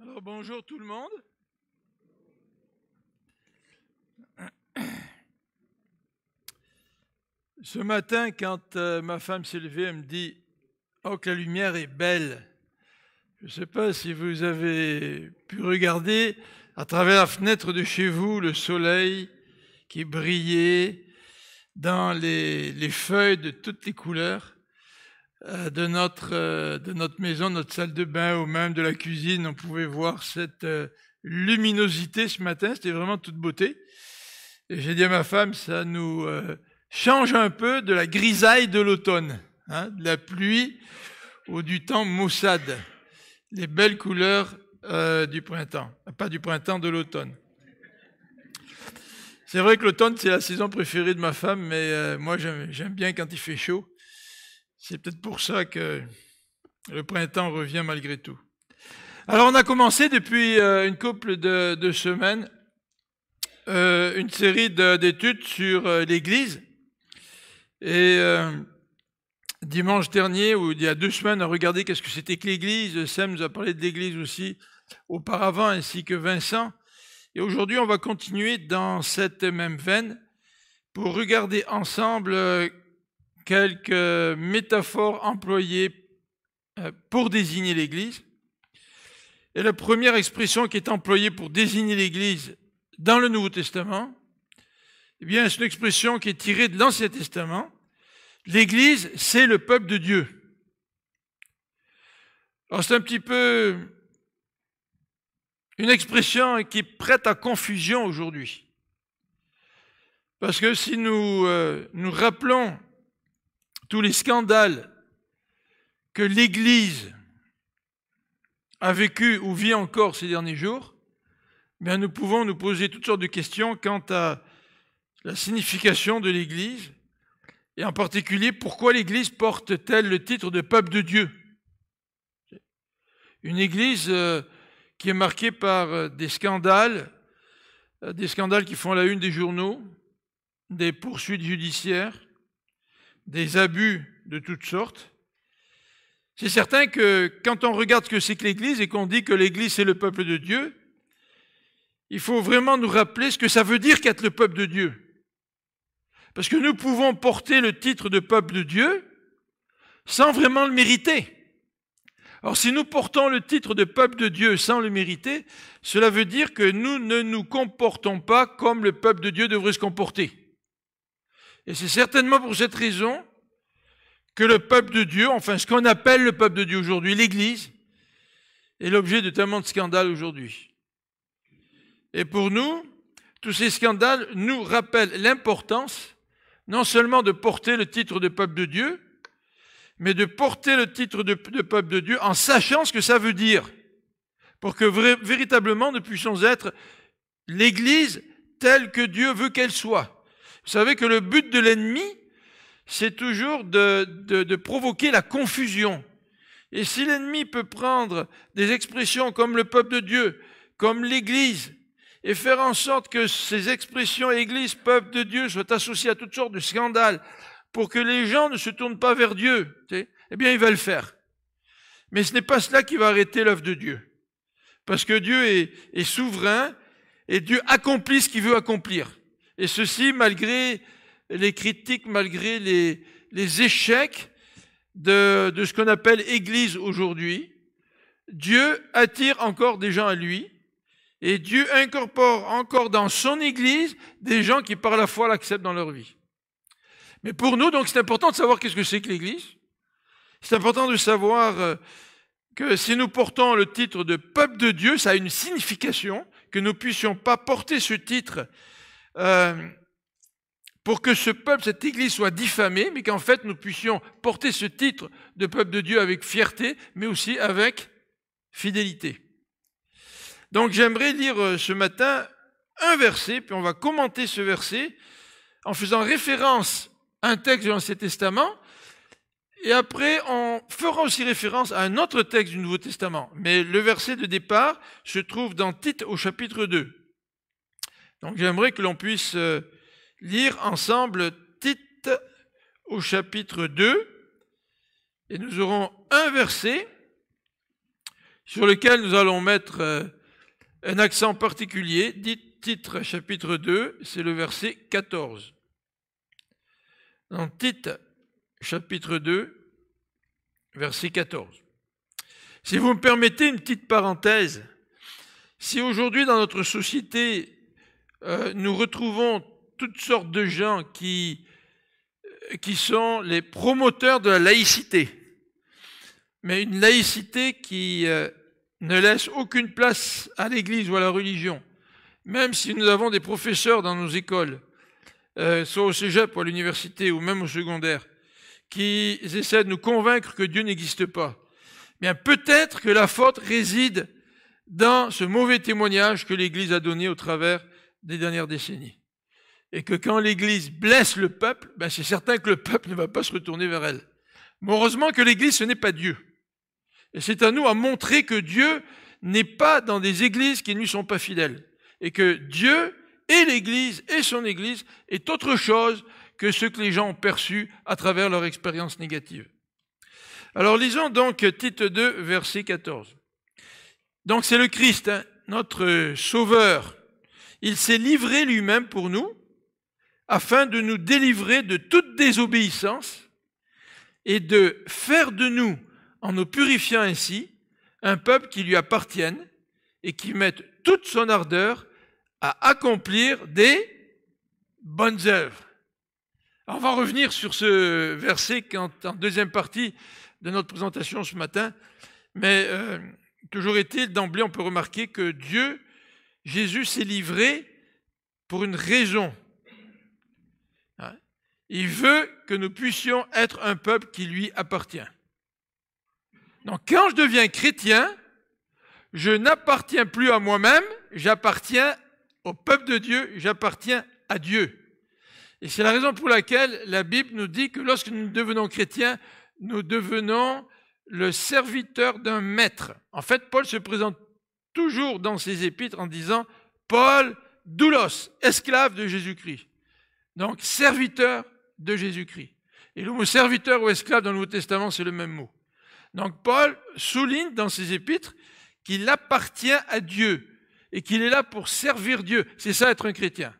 Alors bonjour tout le monde. Ce matin, quand ma femme s'est levée, elle me dit « Oh, que la lumière est belle !» Je ne sais pas si vous avez pu regarder à travers la fenêtre de chez vous le soleil qui brillait dans les feuilles de toutes les couleurs de notre maison, notre salle de bain ou même de la cuisine. On pouvait voir cette luminosité ce matin, c'était vraiment toute beauté. Et j'ai dit à ma femme, ça nous change un peu de la grisaille de l'automne, hein, de la pluie ou du temps maussade, les belles couleurs du printemps, pas du printemps, de l'automne. C'est vrai que l'automne, c'est la saison préférée de ma femme, mais moi, j'aime bien quand il fait chaud. C'est peut-être pour ça que le printemps revient malgré tout. Alors, on a commencé depuis une couple de semaines une série d'études sur l'Église. Et dimanche dernier, ou il y a 2 semaines, on a regardé qu'est-ce que c'était que l'Église. Sam nous a parlé de l'Église aussi auparavant, ainsi que Vincent. Et aujourd'hui, on va continuer dans cette même veine pour regarder ensemble quelques métaphores employées pour désigner l'Église. Et la première expression qui est employée pour désigner l'Église dans le Nouveau Testament, eh bien, c'est une expression qui est tirée de l'Ancien Testament. L'Église, c'est le peuple de Dieu. Alors, c'est un petit peu une expression qui est prête à confusion aujourd'hui. Parce que si nous nous rappelons tous les scandales que l'Église a vécu ou vit encore ces derniers jours, bien, nous pouvons nous poser toutes sortes de questions quant à la signification de l'Église, et en particulier, pourquoi l'Église porte-t-elle le titre de peuple de Dieu? Une Église qui est marquée par des scandales qui font la une des journaux, des poursuites judiciaires, des abus de toutes sortes. C'est certain que quand on regarde ce que c'est que l'Église et qu'on dit que l'Église c'est le peuple de Dieu, il faut vraiment nous rappeler ce que ça veut dire qu'être le peuple de Dieu. Parce que nous pouvons porter le titre de peuple de Dieu sans vraiment le mériter. Alors si nous portons le titre de peuple de Dieu sans le mériter, cela veut dire que nous ne nous comportons pas comme le peuple de Dieu devrait se comporter. Et c'est certainement pour cette raison que le peuple de Dieu, enfin ce qu'on appelle le peuple de Dieu aujourd'hui, l'Église, est l'objet de tellement de scandales aujourd'hui. Et pour nous, tous ces scandales nous rappellent l'importance non seulement de porter le titre de peuple de Dieu, mais de porter le titre de peuple de Dieu en sachant ce que ça veut dire, pour que véritablement nous puissions être l'Église telle que Dieu veut qu'elle soit. Vous savez que le but de l'ennemi, c'est toujours de provoquer la confusion. Et si l'ennemi peut prendre des expressions comme le peuple de Dieu, comme l'Église, et faire en sorte que ces expressions Église, peuple de Dieu soient associées à toutes sortes de scandales pour que les gens ne se tournent pas vers Dieu, eh bien il va le faire. Mais ce n'est pas cela qui va arrêter l'œuvre de Dieu. Parce que Dieu est souverain et Dieu accomplit ce qu'il veut accomplir. Et ceci malgré les critiques, malgré les échecs de ce qu'on appelle Église aujourd'hui. Dieu attire encore des gens à lui. Et Dieu incorpore encore dans son Église des gens qui par la foi l'acceptent dans leur vie. Mais pour nous, donc, c'est important de savoir qu'est-ce que c'est que l'Église. C'est important de savoir que si nous portons le titre de peuple de Dieu, ça a une signification, que nous ne puissions pas porter ce titre pour que ce peuple, cette Église soit diffamée, mais qu'en fait nous puissions porter ce titre de peuple de Dieu avec fierté, mais aussi avec fidélité. Donc j'aimerais lire ce matin un verset, puis on va commenter ce verset en faisant référence à un texte de l'Ancien Testament, et après on fera aussi référence à un autre texte du Nouveau Testament. Mais le verset de départ se trouve dans Tite au chapitre 2. Donc j'aimerais que l'on puisse lire ensemble Tite au chapitre 2, et nous aurons un verset sur lequel nous allons mettre un accent particulier. Titre chapitre 2, c'est le verset 14. Dans Tite chapitre 2, verset 14. Si vous me permettez une petite parenthèse, si aujourd'hui dans notre société, nous retrouvons toutes sortes de gens qui sont les promoteurs de la laïcité, mais une laïcité qui ne laisse aucune place à l'Église ou à la religion, même si nous avons des professeurs dans nos écoles, soit au cégep ou à l'université ou même au secondaire, qui essaient de nous convaincre que Dieu n'existe pas, bien peut-être que la faute réside dans ce mauvais témoignage que l'Église a donné au travers des dernières décennies. Et que quand l'Église blesse le peuple, ben c'est certain que le peuple ne va pas se retourner vers elle. Mais heureusement que l'Église, ce n'est pas Dieu. Et c'est à nous à montrer que Dieu n'est pas dans des églises qui ne lui sont pas fidèles. Et que Dieu et l'Église et son Église est autre chose que ce que les gens ont perçu à travers leur expérience négative. Alors lisons donc Tite 2, verset 14. Donc c'est le Christ, notre Sauveur. Il s'est livré lui-même pour nous, afin de nous délivrer de toute désobéissance et de faire de nous, en nous purifiant ainsi, un peuple qui lui appartienne et qui mette toute son ardeur à accomplir des bonnes œuvres. Alors on va revenir sur ce verset en deuxième partie de notre présentation ce matin, mais toujours est-il, d'emblée, on peut remarquer que Jésus s'est livré pour une raison. Il veut que nous puissions être un peuple qui lui appartient. Donc quand je deviens chrétien, je n'appartiens plus à moi-même, j'appartiens au peuple de Dieu, j'appartiens à Dieu. Et c'est la raison pour laquelle la Bible nous dit que lorsque nous devenons chrétiens, nous devenons le serviteur d'un maître. En fait, Paul se présente toujours dans ses épîtres en disant « Paul, doulos, esclave de Jésus-Christ ». Donc, serviteur de Jésus-Christ. Et le mot serviteur ou esclave dans le Nouveau Testament, c'est le même mot. Donc, Paul souligne dans ses épîtres qu'il appartient à Dieu et qu'il est là pour servir Dieu. C'est ça être un chrétien.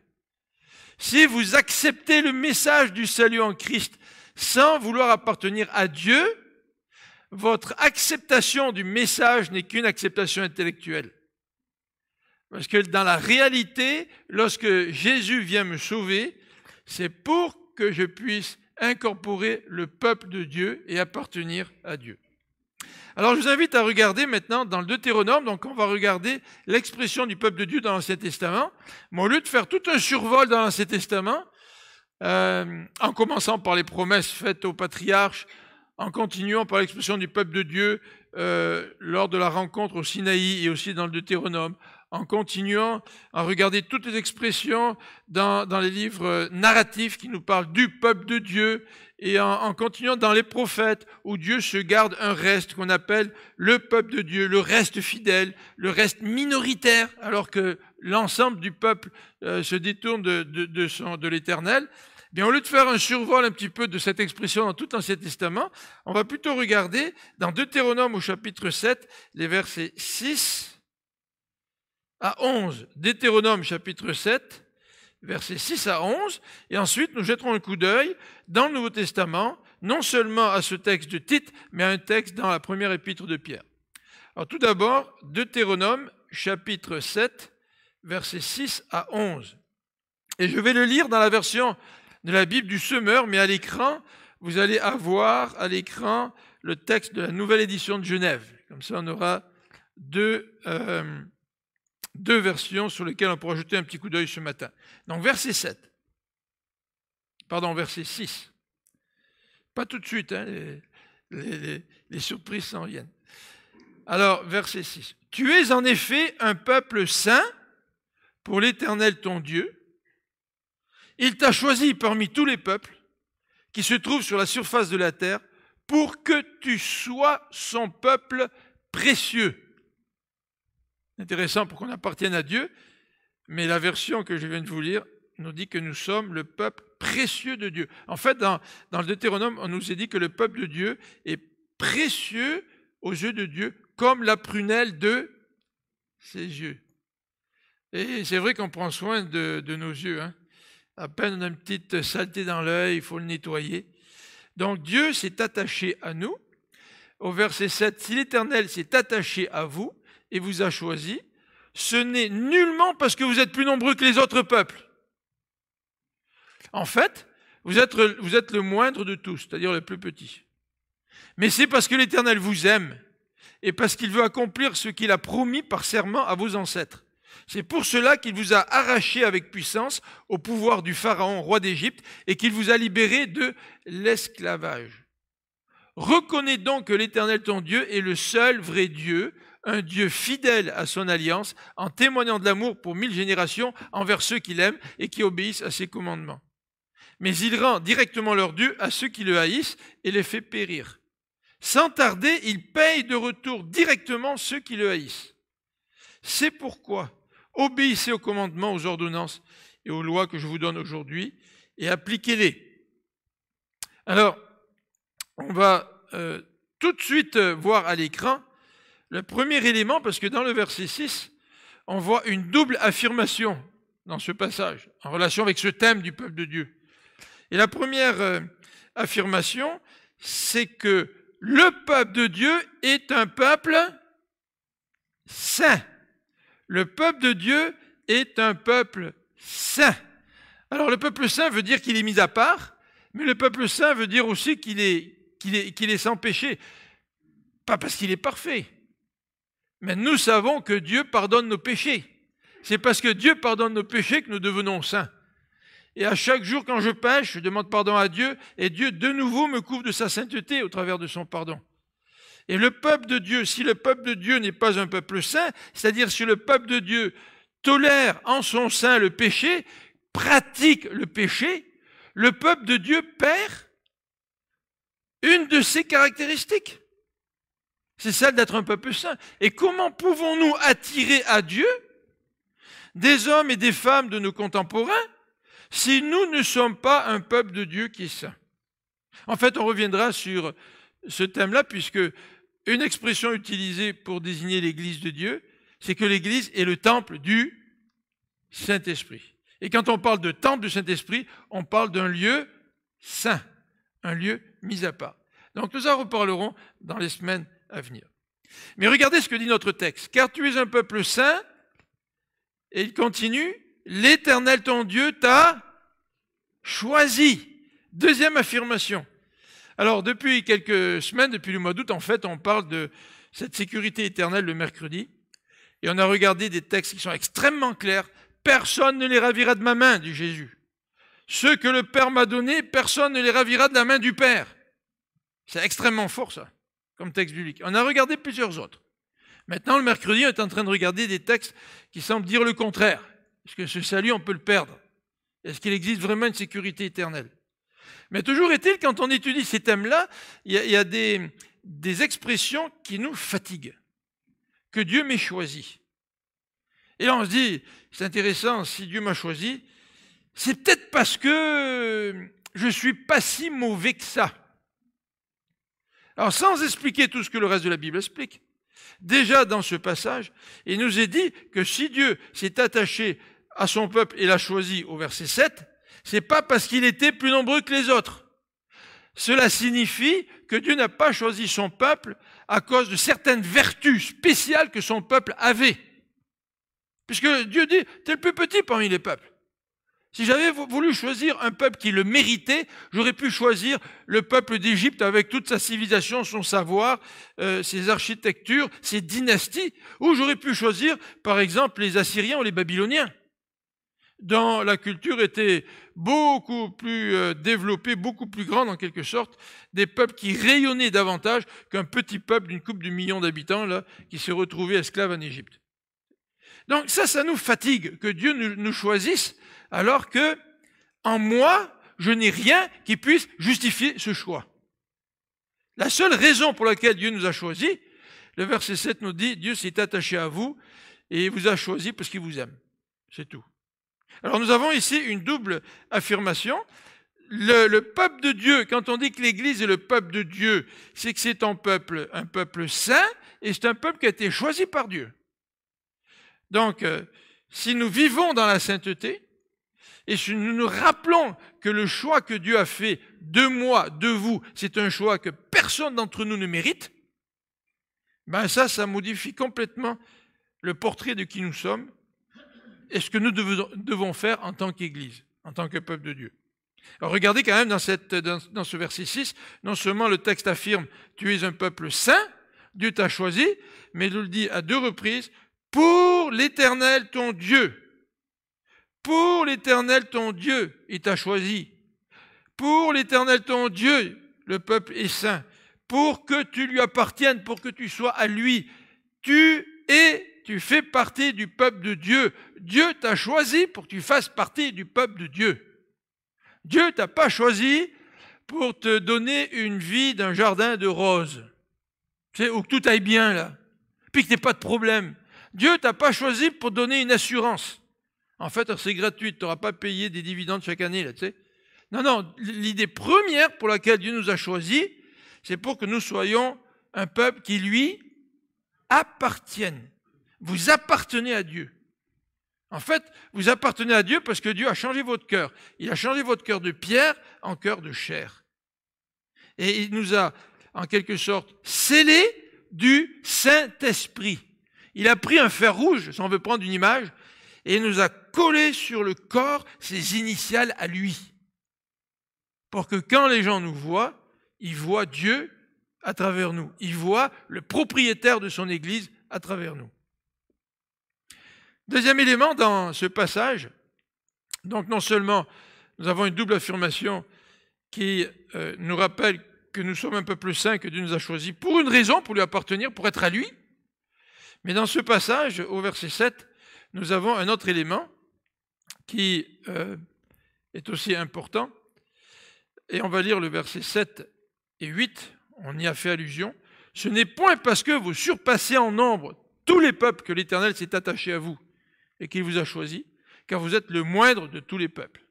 Si vous acceptez le message du salut en Christ sans vouloir appartenir à Dieu, votre acceptation du message n'est qu'une acceptation intellectuelle. Parce que dans la réalité, lorsque Jésus vient me sauver, c'est pour que je puisse incorporer le peuple de Dieu et appartenir à Dieu. Alors je vous invite à regarder maintenant dans le Deutéronome, donc on va regarder l'expression du peuple de Dieu dans l'Ancien Testament, mais au lieu de faire tout un survol dans l'Ancien Testament, en commençant par les promesses faites aux patriarches, en continuant par l'expression du peuple de Dieu lors de la rencontre au Sinaï et aussi dans le Deutéronome, en continuant à regarder toutes les expressions dans les livres narratifs qui nous parlent du peuple de Dieu, et en continuant dans les prophètes où Dieu se garde un reste qu'on appelle le peuple de Dieu, le reste fidèle, le reste minoritaire, alors que l'ensemble du peuple se détourne de l'Éternel. Bien, au lieu de faire un survol un petit peu de cette expression dans tout l'Ancien Testament, on va plutôt regarder dans Deutéronome au chapitre 7, les versets 6 à 11. Deutéronome chapitre 7, versets 6 à 11, et ensuite nous jetterons un coup d'œil dans le Nouveau Testament, non seulement à ce texte de Tite, mais à un texte dans la première épître de Pierre. Alors tout d'abord, Deutéronome chapitre 7, versets 6 à 11. Et je vais le lire dans la version de la Bible du Semeur, mais à l'écran, vous allez avoir à l'écran le texte de la nouvelle édition de Genève. Comme ça, on aura deux versions sur lesquelles on pourra jeter un petit coup d'œil ce matin. Donc, verset 6. Pas tout de suite, hein, les surprises s'en viennent. Alors, verset 6. « Tu es en effet un peuple saint pour l'Éternel ton Dieu. Il t'a choisi parmi tous les peuples qui se trouvent sur la surface de la terre pour que tu sois son peuple précieux. » Intéressant pour qu'on appartienne à Dieu, mais la version que je viens de vous lire nous dit que nous sommes le peuple précieux de Dieu. En fait, dans le Deutéronome, on nous a dit que le peuple de Dieu est précieux aux yeux de Dieu comme la prunelle de ses yeux. Et c'est vrai qu'on prend soin de nos yeux. Hein. À peine on a une petite saleté dans l'œil, il faut le nettoyer. Donc Dieu s'est attaché à nous. Au verset 7, si l'Éternel s'est attaché à vous et vous a choisi, ce n'est nullement parce que vous êtes plus nombreux que les autres peuples. En fait, vous êtes le moindre de tous, c'est-à-dire le plus petit. Mais c'est parce que l'Éternel vous aime et parce qu'il veut accomplir ce qu'il a promis par serment à vos ancêtres. C'est pour cela qu'il vous a arraché avec puissance au pouvoir du Pharaon, roi d'Égypte, et qu'il vous a libéré de l'esclavage. Reconnais donc que l'Éternel ton Dieu est le seul vrai Dieu, un Dieu fidèle à son alliance, en témoignant de l'amour pour 1000 générations envers ceux qu'il aime et qui obéissent à ses commandements. Mais il rend directement leur dû à ceux qui le haïssent et les fait périr. Sans tarder, il paye de retour directement ceux qui le haïssent. C'est pourquoi obéissez aux commandements, aux ordonnances et aux lois que je vous donne aujourd'hui et appliquez-les. Alors, on va tout de suite voir à l'écran le premier élément, parce que dans le verset 6, on voit une double affirmation dans ce passage, en relation avec ce thème du peuple de Dieu. Et la première affirmation, c'est que le peuple de Dieu est un peuple saint. Le peuple de Dieu est un peuple saint. Alors le peuple saint veut dire qu'il est mis à part, mais le peuple saint veut dire aussi qu'il est sans péché. Pas parce qu'il est parfait, mais nous savons que Dieu pardonne nos péchés. C'est parce que Dieu pardonne nos péchés que nous devenons saints. Et à chaque jour, quand je pêche, je demande pardon à Dieu, et Dieu, de nouveau, me couvre de sa sainteté au travers de son pardon. Et le peuple de Dieu, si le peuple de Dieu n'est pas un peuple saint, c'est-à-dire si le peuple de Dieu tolère en son sein le péché, pratique le péché, le peuple de Dieu perd une de ses caractéristiques. C'est celle d'être un peuple saint. Et comment pouvons-nous attirer à Dieu des hommes et des femmes de nos contemporains si nous ne sommes pas un peuple de Dieu qui est saint? En fait, on reviendra sur ce thème-là, puisque une expression utilisée pour désigner l'Église de Dieu, c'est que l'Église est le temple du Saint-Esprit. Et quand on parle de temple du Saint-Esprit, on parle d'un lieu saint, un lieu mis à part. Donc nous en reparlerons dans les semaines à venir. Mais regardez ce que dit notre texte. Car tu es un peuple saint, et il continue, l'Éternel ton Dieu t'a choisi. Deuxième affirmation. Alors, depuis quelques semaines, depuis le mois d'août, en fait, on parle de cette sécurité éternelle le mercredi. Et on a regardé des textes qui sont extrêmement clairs. Personne ne les ravira de ma main, dit Jésus. Ceux que le Père m'a donnés, personne ne les ravira de la main du Père. C'est extrêmement fort, ça, comme texte biblique. On a regardé plusieurs autres. Maintenant, le mercredi, on est en train de regarder des textes qui semblent dire le contraire. Est-ce que ce salut, on peut le perdre? Est-ce qu'il existe vraiment une sécurité éternelle? Mais toujours est-il, quand on étudie ces thèmes-là, il y a des expressions qui nous fatiguent. Que Dieu m'ait choisi. Et là, on se dit, c'est intéressant, si Dieu m'a choisi, c'est peut-être parce que je ne suis pas si mauvais que ça. Alors, sans expliquer tout ce que le reste de la Bible explique, déjà dans ce passage, il nous est dit que si Dieu s'est attaché à son peuple et l'a choisi au verset 7, c'est pas parce qu'il était plus nombreux que les autres. Cela signifie que Dieu n'a pas choisi son peuple à cause de certaines vertus spéciales que son peuple avait. Puisque Dieu dit, t'es le plus petit parmi les peuples. Si j'avais voulu choisir un peuple qui le méritait, j'aurais pu choisir le peuple d'Égypte avec toute sa civilisation, son savoir, ses architectures, ses dynasties, ou j'aurais pu choisir, par exemple, les Assyriens ou les Babyloniens, dont la culture était beaucoup plus développée, beaucoup plus grande en quelque sorte, des peuples qui rayonnaient davantage qu'un petit peuple d'une couple de millions d'habitants là, qui s'est retrouvé esclave en Égypte. Donc ça nous fatigue, que Dieu nous choisisse, alors que en moi, je n'ai rien qui puisse justifier ce choix. La seule raison pour laquelle Dieu nous a choisis, le verset 7 nous dit, Dieu s'est attaché à vous et il vous a choisi parce qu'il vous aime. C'est tout. Alors nous avons ici une double affirmation. Le peuple de Dieu, quand on dit que l'Église est le peuple de Dieu, c'est que c'est un peuple saint et c'est un peuple qui a été choisi par Dieu. Donc, si nous vivons dans la sainteté, et si nous nous rappelons que le choix que Dieu a fait de moi, de vous, c'est un choix que personne d'entre nous ne mérite, ben ça modifie complètement le portrait de qui nous sommes et ce que nous devons faire en tant qu'Église, en tant que peuple de Dieu. Alors regardez quand même dans ce verset 6, non seulement le texte affirme « Tu es un peuple saint, Dieu t'a choisi », mais il nous le dit à 2 reprises « Pour l'Éternel ton Dieu ». Pour l'Éternel ton Dieu, il t'a choisi. Pour l'Éternel ton Dieu, le peuple est saint. Pour que tu lui appartiennes, pour que tu sois à lui. Tu fais partie du peuple de Dieu. Dieu t'a choisi pour que tu fasses partie du peuple de Dieu. Dieu t'a pas choisi pour te donner une vie d'un jardin de roses. Tu sais, où tout aille bien là. Puis que tu n'aies pas de problème. Dieu t'a pas choisi pour donner une assurance. En fait, c'est gratuit, tu n'auras pas payé des dividendes chaque année, là, tu sais. Non, l'idée première pour laquelle Dieu nous a choisis, c'est pour que nous soyons un peuple qui lui appartienne. Vous appartenez à Dieu. En fait, vous appartenez à Dieu parce que Dieu a changé votre cœur. Il a changé votre cœur de pierre en cœur de chair. Et il nous a, en quelque sorte, scellés du Saint-Esprit. Il a pris un fer rouge, si on veut prendre une image, et il nous a collé sur le corps ses initiales à lui. Pour que quand les gens nous voient, ils voient Dieu à travers nous. Ils voient le propriétaire de son Église à travers nous. Deuxième élément dans ce passage, donc non seulement nous avons une double affirmation qui nous rappelle que nous sommes un peuple saint, que Dieu nous a choisi pour une raison, pour lui appartenir, pour être à lui, mais dans ce passage, au verset 7, nous avons un autre élément qui est aussi important. Et on va lire le verset 7 et 8, on y a fait allusion. « Ce n'est point parce que vous surpassez en nombre tous les peuples que l'Éternel s'est attaché à vous et qu'il vous a choisi, car vous êtes le moindre de tous les peuples.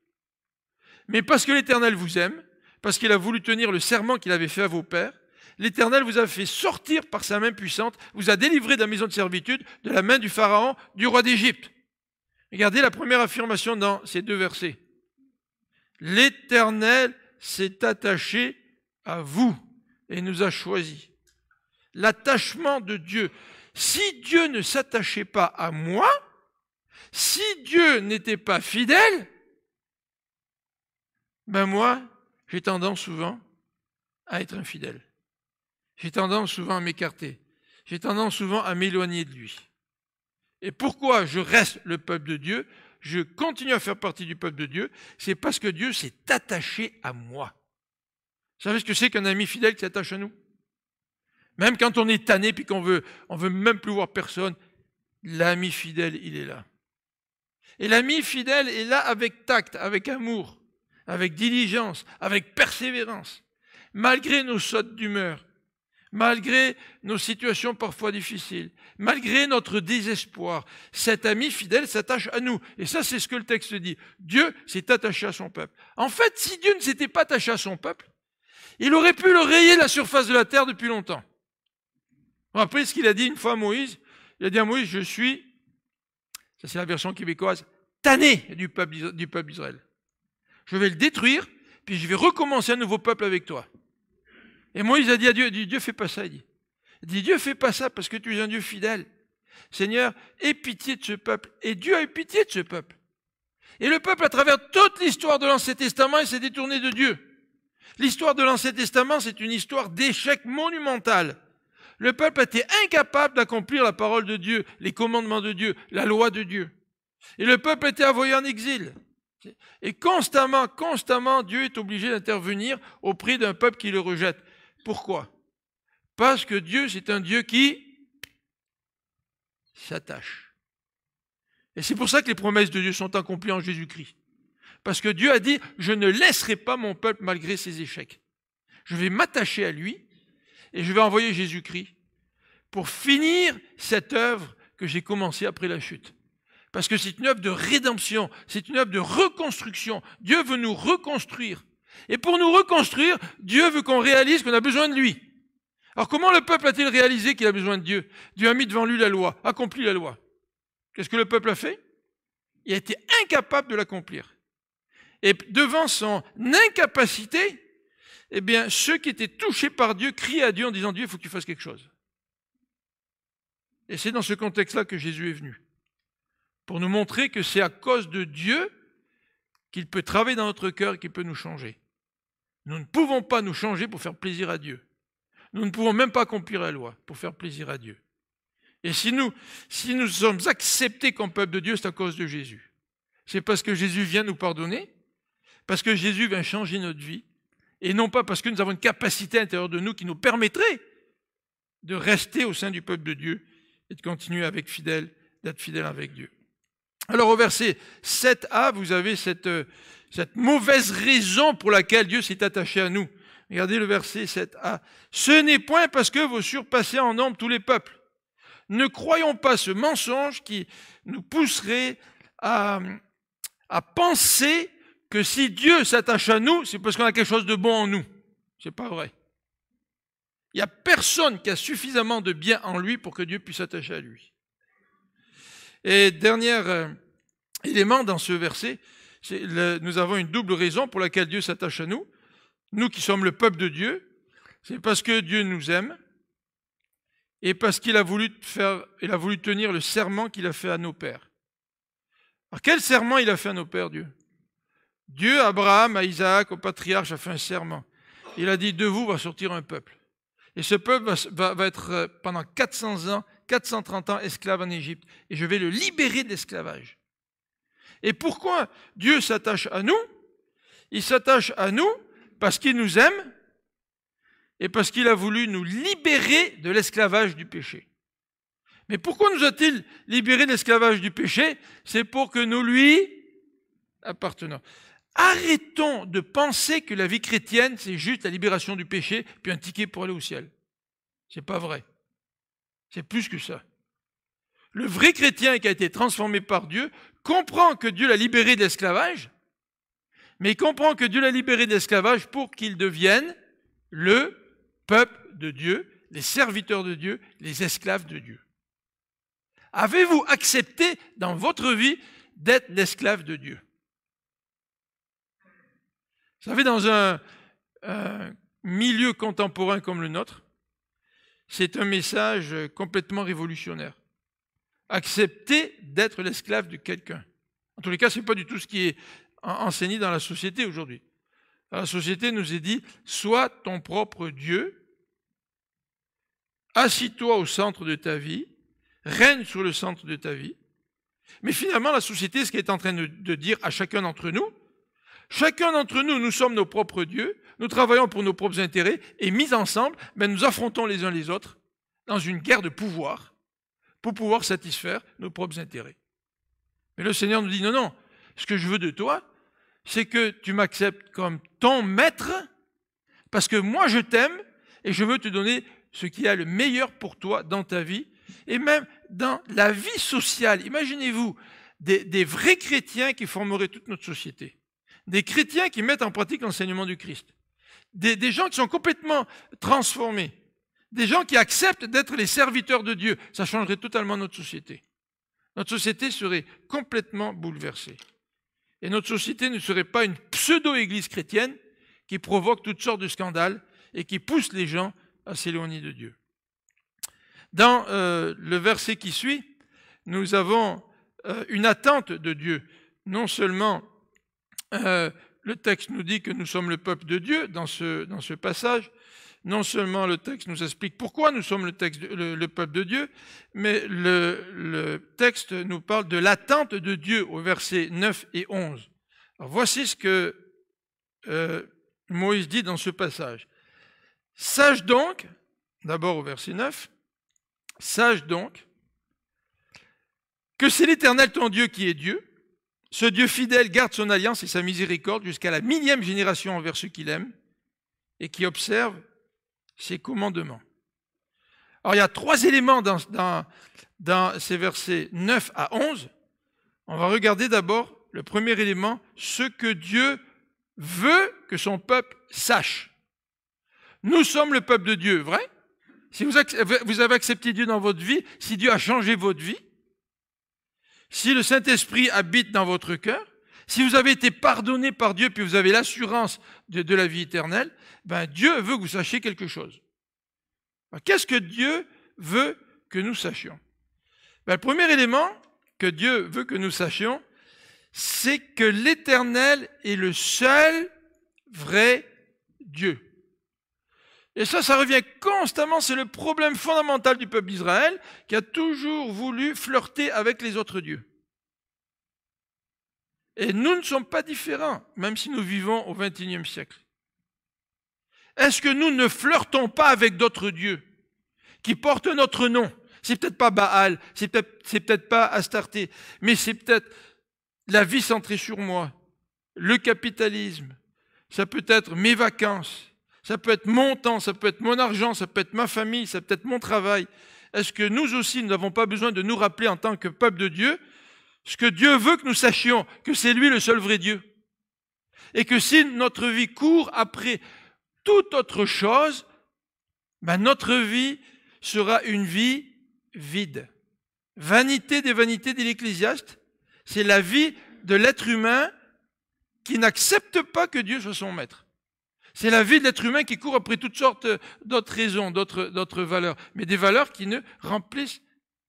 Mais parce que l'Éternel vous aime, parce qu'il a voulu tenir le serment qu'il avait fait à vos pères, l'Éternel vous a fait sortir par sa main puissante, vous a délivré de la maison de servitude, de la main du Pharaon, du roi d'Égypte. » Regardez la première affirmation dans ces 2 versets. L'Éternel s'est attaché à vous et nous a choisis. L'attachement de Dieu. Si Dieu ne s'attachait pas à moi, si Dieu n'était pas fidèle, ben moi, j'ai tendance souvent à être infidèle. J'ai tendance souvent à m'écarter. J'ai tendance souvent à m'éloigner de lui. Et pourquoi je reste le peuple de Dieu, je continue à faire partie du peuple de Dieu, c'est parce que Dieu s'est attaché à moi. Vous savez ce que c'est qu'un ami fidèle qui s'attache à nous? Même quand on est tanné puis qu'on veut même plus voir personne, l'ami fidèle, il est là. Et l'ami fidèle est là avec tact, avec amour, avec diligence, avec persévérance, malgré nos sautes d'humeur, malgré nos situations parfois difficiles, malgré notre désespoir. Cet ami fidèle s'attache à nous. Et ça, c'est ce que le texte dit. Dieu s'est attaché à son peuple. En fait, si Dieu ne s'était pas attaché à son peuple, il aurait pu le rayer de la surface de la terre depuis longtemps. Vous vous rappelez ce qu'il a dit une fois à Moïse? Il a dit à Moïse, je suis, ça c'est la version québécoise, tanné du peuple d'Israël. Je vais le détruire, puis je vais recommencer un nouveau peuple avec toi. Et Moïse a dit à Dieu, Dieu fais pas ça, il dit, Dieu fais pas ça parce que tu es un Dieu fidèle. Seigneur, aie pitié de ce peuple. Et Dieu a eu pitié de ce peuple. Et le peuple, à travers toute l'histoire de l'Ancien Testament, il s'est détourné de Dieu. L'histoire de l'Ancien Testament, c'est une histoire d'échec monumental. Le peuple a été incapable d'accomplir la parole de Dieu, les commandements de Dieu, la loi de Dieu. Et le peuple a été envoyé en exil. Et constamment, Dieu est obligé d'intervenir auprès d'un peuple qui le rejette. Pourquoi? Parce que Dieu, c'est un Dieu qui s'attache. Et c'est pour ça que les promesses de Dieu sont accomplies en Jésus-Christ. Parce que Dieu a dit, je ne laisserai pas mon peuple malgré ses échecs. Je vais m'attacher à lui et je vais envoyer Jésus-Christ pour finir cette œuvre que j'ai commencée après la chute. Parce que c'est une œuvre de rédemption, c'est une œuvre de reconstruction. Dieu veut nous reconstruire. Et pour nous reconstruire, Dieu veut qu'on réalise qu'on a besoin de lui. Alors comment le peuple a-t-il réalisé qu'il a besoin de Dieu? Dieu a mis devant lui la loi, accompli la loi. Qu'est-ce que le peuple a fait? Il a été incapable de l'accomplir. Et devant son incapacité, eh bien, ceux qui étaient touchés par Dieu criaient à Dieu en disant « Dieu, il faut que tu fasses quelque chose ». Et c'est dans ce contexte-là que Jésus est venu, pour nous montrer que c'est à cause de Dieu qu'il peut travailler dans notre cœur et qu'il peut nous changer. Nous ne pouvons pas nous changer pour faire plaisir à Dieu. Nous ne pouvons même pas accomplir la loi pour faire plaisir à Dieu. Et si nous sommes acceptés comme peuple de Dieu, c'est à cause de Jésus. C'est parce que Jésus vient nous pardonner, parce que Jésus vient changer notre vie, et non pas parce que nous avons une capacité à l'intérieur de nous qui nous permettrait de rester au sein du peuple de Dieu et de continuer d'être fidèle avec Dieu. Alors au verset 7a, vous avez cette mauvaise raison pour laquelle Dieu s'est attaché à nous. Regardez le verset 7a. « Ce n'est point parce que vous surpassez en nombre tous les peuples. Ne croyons pas ce mensonge qui nous pousserait à penser que si Dieu s'attache à nous, c'est parce qu'on a quelque chose de bon en nous. Ce n'est pas vrai. Il n'y a personne qui a suffisamment de bien en lui pour que Dieu puisse s'attacher à lui. » Et dernier élément dans ce verset, nous avons une double raison pour laquelle Dieu s'attache à nous. Nous qui sommes le peuple de Dieu, c'est parce que Dieu nous aime et parce qu'il a voulu tenir le serment qu'il a fait à nos pères. Alors quel serment il a fait à nos pères, Dieu? Dieu, à Abraham, à Isaac, au patriarche, a fait un serment. Il a dit, de vous va sortir un peuple. Et ce peuple va être pendant 400 ans, 430 ans esclave en Égypte. Et je vais le libérer de l'esclavage. Et pourquoi Dieu s'attache à nous? Il s'attache à nous parce qu'il nous aime et parce qu'il a voulu nous libérer de l'esclavage du péché. Mais pourquoi nous a-t-il libérés de l'esclavage du péché? C'est pour que nous lui appartenons. Arrêtons de penser que la vie chrétienne, c'est juste la libération du péché, puis un ticket pour aller au ciel. C'est pas vrai. C'est plus que ça. Le vrai chrétien qui a été transformé par Dieu comprend que Dieu l'a libéré de l'esclavage, mais il comprend que Dieu l'a libéré de l'esclavage pour qu'il devienne le peuple de Dieu, les serviteurs de Dieu, les esclaves de Dieu. Avez-vous accepté dans votre vie d'être l'esclave de Dieu? Vous savez, dans un milieu contemporain comme le nôtre, c'est un message complètement révolutionnaire. Accepter d'être l'esclave de quelqu'un. En tous les cas, ce n'est pas du tout ce qui est enseigné dans la société aujourd'hui. La société nous est dit, sois ton propre Dieu, assis-toi au centre de ta vie, règne sur le centre de ta vie. Mais finalement, la société, ce qu'elle est en train de dire à chacun d'entre nous, nous sommes nos propres dieux, nous travaillons pour nos propres intérêts, et mis ensemble, nous affrontons les uns les autres dans une guerre de pouvoir pour pouvoir satisfaire nos propres intérêts. Mais le Seigneur nous dit, non, non, ce que je veux de toi, c'est que tu m'acceptes comme ton maître, parce que moi je t'aime, et je veux te donner ce qui est le meilleur pour toi dans ta vie, et même dans la vie sociale. Imaginez-vous des vrais chrétiens qui formeraient toute notre société. Des chrétiens qui mettent en pratique l'enseignement du Christ. Des gens qui sont complètement transformés. Des gens qui acceptent d'être les serviteurs de Dieu. Ça changerait totalement notre société. Notre société serait complètement bouleversée. Et notre société ne serait pas une pseudo-église chrétienne qui provoque toutes sortes de scandales et qui pousse les gens à s'éloigner de Dieu. Dans le verset qui suit, nous avons une attente de Dieu. Non seulement le texte nous dit que nous sommes le peuple de Dieu dans ce passage, non seulement le texte nous explique pourquoi nous sommes le peuple de Dieu, mais le texte nous parle de l'attente de Dieu au verset 9 et 11. Alors voici ce que Moïse dit dans ce passage. Sache donc, d'abord au verset 9, sache donc que c'est l'Éternel ton Dieu qui est Dieu. Ce Dieu fidèle garde son alliance et sa miséricorde jusqu'à la 1000e génération envers ceux qu'il aime et qui observent ses commandements. Alors il y a 3 éléments dans ces versets 9 à 11. On va regarder d'abord le premier élément, ce que Dieu veut que son peuple sache. Nous sommes le peuple de Dieu, vrai? si vous avez accepté Dieu dans votre vie, si Dieu a changé votre vie, si le Saint-Esprit habite dans votre cœur, si vous avez été pardonné par Dieu, puis vous avez l'assurance de la vie éternelle, ben Dieu veut que vous sachiez quelque chose. Qu'est-ce que Dieu veut que nous sachions? Ben, le premier élément que Dieu veut que nous sachions, c'est que l'Éternel est le seul vrai Dieu. Et ça revient constamment, c'est le problème fondamental du peuple d'Israël qui a toujours voulu flirter avec les autres dieux. Et nous ne sommes pas différents, même si nous vivons au XXIe siècle. Est-ce que nous ne flirtons pas avec d'autres dieux qui portent notre nom? C'est peut-être pas Baal, c'est peut-être pas Astarté, mais c'est peut-être la vie centrée sur moi, le capitalisme, ça peut être mes vacances, ça peut être mon temps, ça peut être mon argent, ça peut être ma famille, ça peut être mon travail. Est-ce que nous aussi, nous n'avons pas besoin de nous rappeler en tant que peuple de Dieu ce que Dieu veut que nous sachions, que c'est lui le seul vrai Dieu? Et que si notre vie court après toute autre chose, ben notre vie sera une vie vide. Vanité des vanités dit l'Ecclésiaste, c'est la vie de l'être humain qui n'accepte pas que Dieu soit son maître. C'est la vie de l'être humain qui court après toutes sortes d'autres raisons, d'autres valeurs, mais des valeurs qui ne remplissent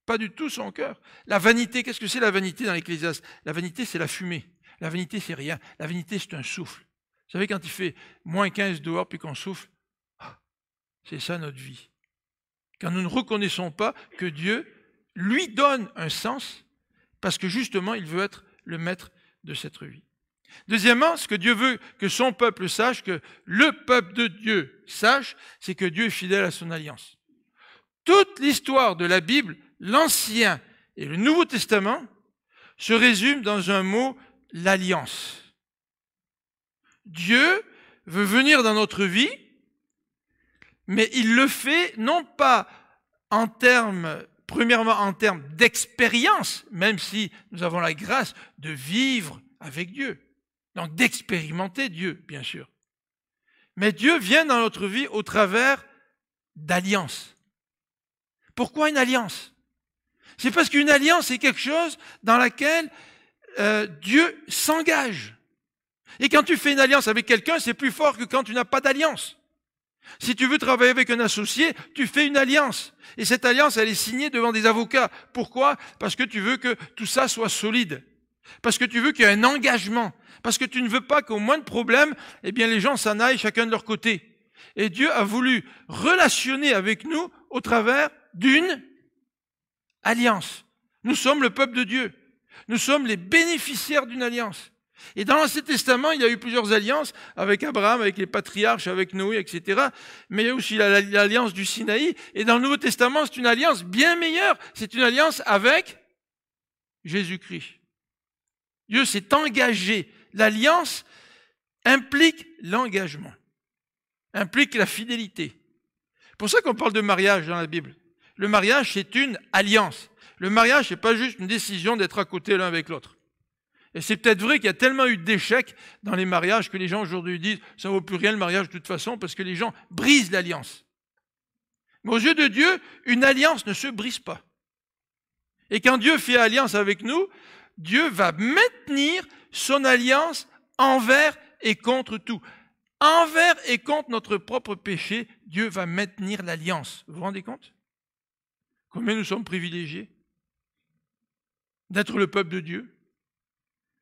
pas du tout son cœur. La vanité, qu'est-ce que c'est la vanité dans l'Ecclésiaste? La vanité, c'est la fumée. La vanité, c'est rien. La vanité, c'est un souffle. Vous savez, quand il fait moins 15 dehors, puis qu'on souffle, c'est ça notre vie. Quand nous ne reconnaissons pas que Dieu lui donne un sens, parce que justement, il veut être le maître de cette vie. Deuxièmement, ce que Dieu veut que son peuple sache, que le peuple de Dieu sache, c'est que Dieu est fidèle à son alliance. Toute l'histoire de la Bible, l'Ancien et le Nouveau Testament, se résume dans un mot, l'alliance. Dieu veut venir dans notre vie, mais il le fait non pas premièrement en termes d'expérience, même si nous avons la grâce de vivre avec Dieu. Donc d'expérimenter Dieu, bien sûr. Mais Dieu vient dans notre vie au travers d'alliances. Pourquoi une alliance? C'est parce qu'une alliance, c'est quelque chose dans laquelle Dieu s'engage. Et quand tu fais une alliance avec quelqu'un, c'est plus fort que quand tu n'as pas d'alliance. Si tu veux travailler avec un associé, tu fais une alliance. Et cette alliance, elle est signée devant des avocats. Pourquoi? Parce que tu veux que tout ça soit solide. Parce que tu veux qu'il y ait un engagement. Parce que tu ne veux pas qu'au moindre problème, eh bien, les gens s'en aillent chacun de leur côté. Et Dieu a voulu relationner avec nous au travers d'une alliance. Nous sommes le peuple de Dieu. Nous sommes les bénéficiaires d'une alliance. Et dans l'Ancien Testament, il y a eu plusieurs alliances avec Abraham, avec les patriarches, avec Noé, etc. Mais il y a aussi l'alliance du Sinaï. Et dans le Nouveau Testament, c'est une alliance bien meilleure. C'est une alliance avec Jésus-Christ. Dieu s'est engagé. L'alliance implique l'engagement, implique la fidélité. C'est pour ça qu'on parle de mariage dans la Bible. Le mariage, c'est une alliance. Le mariage, c'est pas juste une décision d'être à côté l'un avec l'autre. Et c'est peut-être vrai qu'il y a tellement eu d'échecs dans les mariages que les gens aujourd'hui disent « ça ne vaut plus rien le mariage de toute façon » parce que les gens brisent l'alliance. Mais aux yeux de Dieu, une alliance ne se brise pas. Et quand Dieu fait alliance avec nous, Dieu va maintenir son alliance envers et contre tout. Envers et contre notre propre péché, Dieu va maintenir l'alliance. Vous vous rendez compte? Combien nous sommes privilégiés d'être le peuple de Dieu,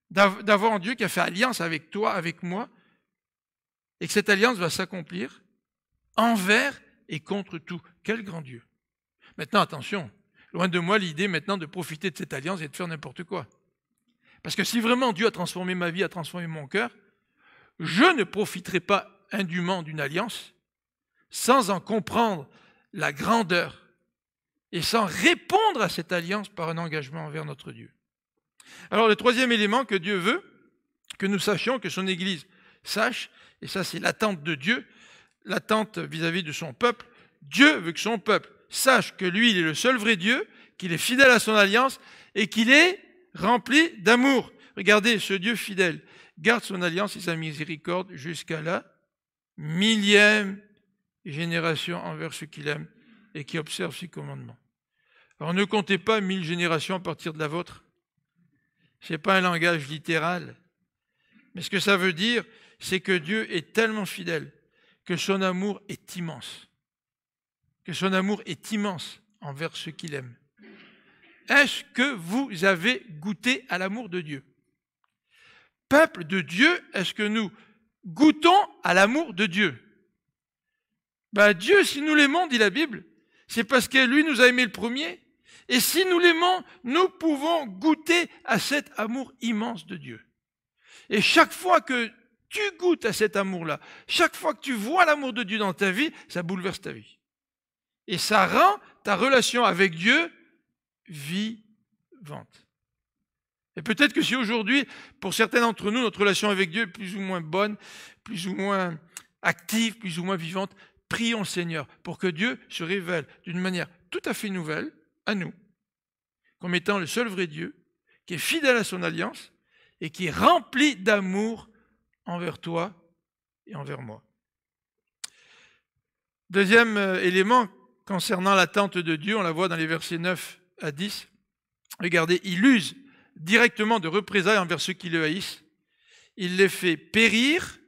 d'avoir un Dieu qui a fait alliance avec toi, avec moi, et que cette alliance va s'accomplir envers et contre tout. Quel grand Dieu! Maintenant, attention, loin de moi l'idée maintenant de profiter de cette alliance et de faire n'importe quoi. Parce que si vraiment Dieu a transformé ma vie, a transformé mon cœur, je ne profiterai pas indûment d'une alliance sans en comprendre la grandeur et sans répondre à cette alliance par un engagement envers notre Dieu. Alors le troisième élément que Dieu veut, que nous sachions, que son Église sache, et ça c'est l'attente de Dieu, l'attente vis-à-vis de son peuple, Dieu veut que son peuple sache que lui, il est le seul vrai Dieu, qu'il est fidèle à son alliance et qu'il est rempli d'amour. Regardez, ce Dieu fidèle garde son alliance et sa miséricorde jusqu'à la 1000e génération envers ceux qu'il aime et qui observe ses commandements. Alors ne comptez pas 1000 générations à partir de la vôtre. Ce n'est pas un langage littéral. Mais ce que ça veut dire, c'est que Dieu est tellement fidèle que son amour est immense. Que son amour est immense envers ceux qu'il aime. Est-ce que vous avez goûté à l'amour de Dieu? Peuple de Dieu, est-ce que nous goûtons à l'amour de Dieu? Dieu, si nous l'aimons, dit la Bible, c'est parce que lui nous a aimés le premier. Et si nous l'aimons, nous pouvons goûter à cet amour immense de Dieu. Et chaque fois que tu goûtes à cet amour-là, chaque fois que tu vois l'amour de Dieu dans ta vie, ça bouleverse ta vie. Et ça rend ta relation avec Dieu vivante. Et peut-être que si aujourd'hui, pour certains d'entre nous, notre relation avec Dieu est plus ou moins bonne, plus ou moins active, plus ou moins vivante, prions le Seigneur pour que Dieu se révèle d'une manière tout à fait nouvelle à nous, comme étant le seul vrai Dieu, qui est fidèle à son alliance et qui est rempli d'amour envers toi et envers moi. Deuxième élément concernant l'attente de Dieu, on la voit dans les versets 9 à 10. Regardez, il use directement de représailles envers ceux qui le haïssent. Il les fait périr.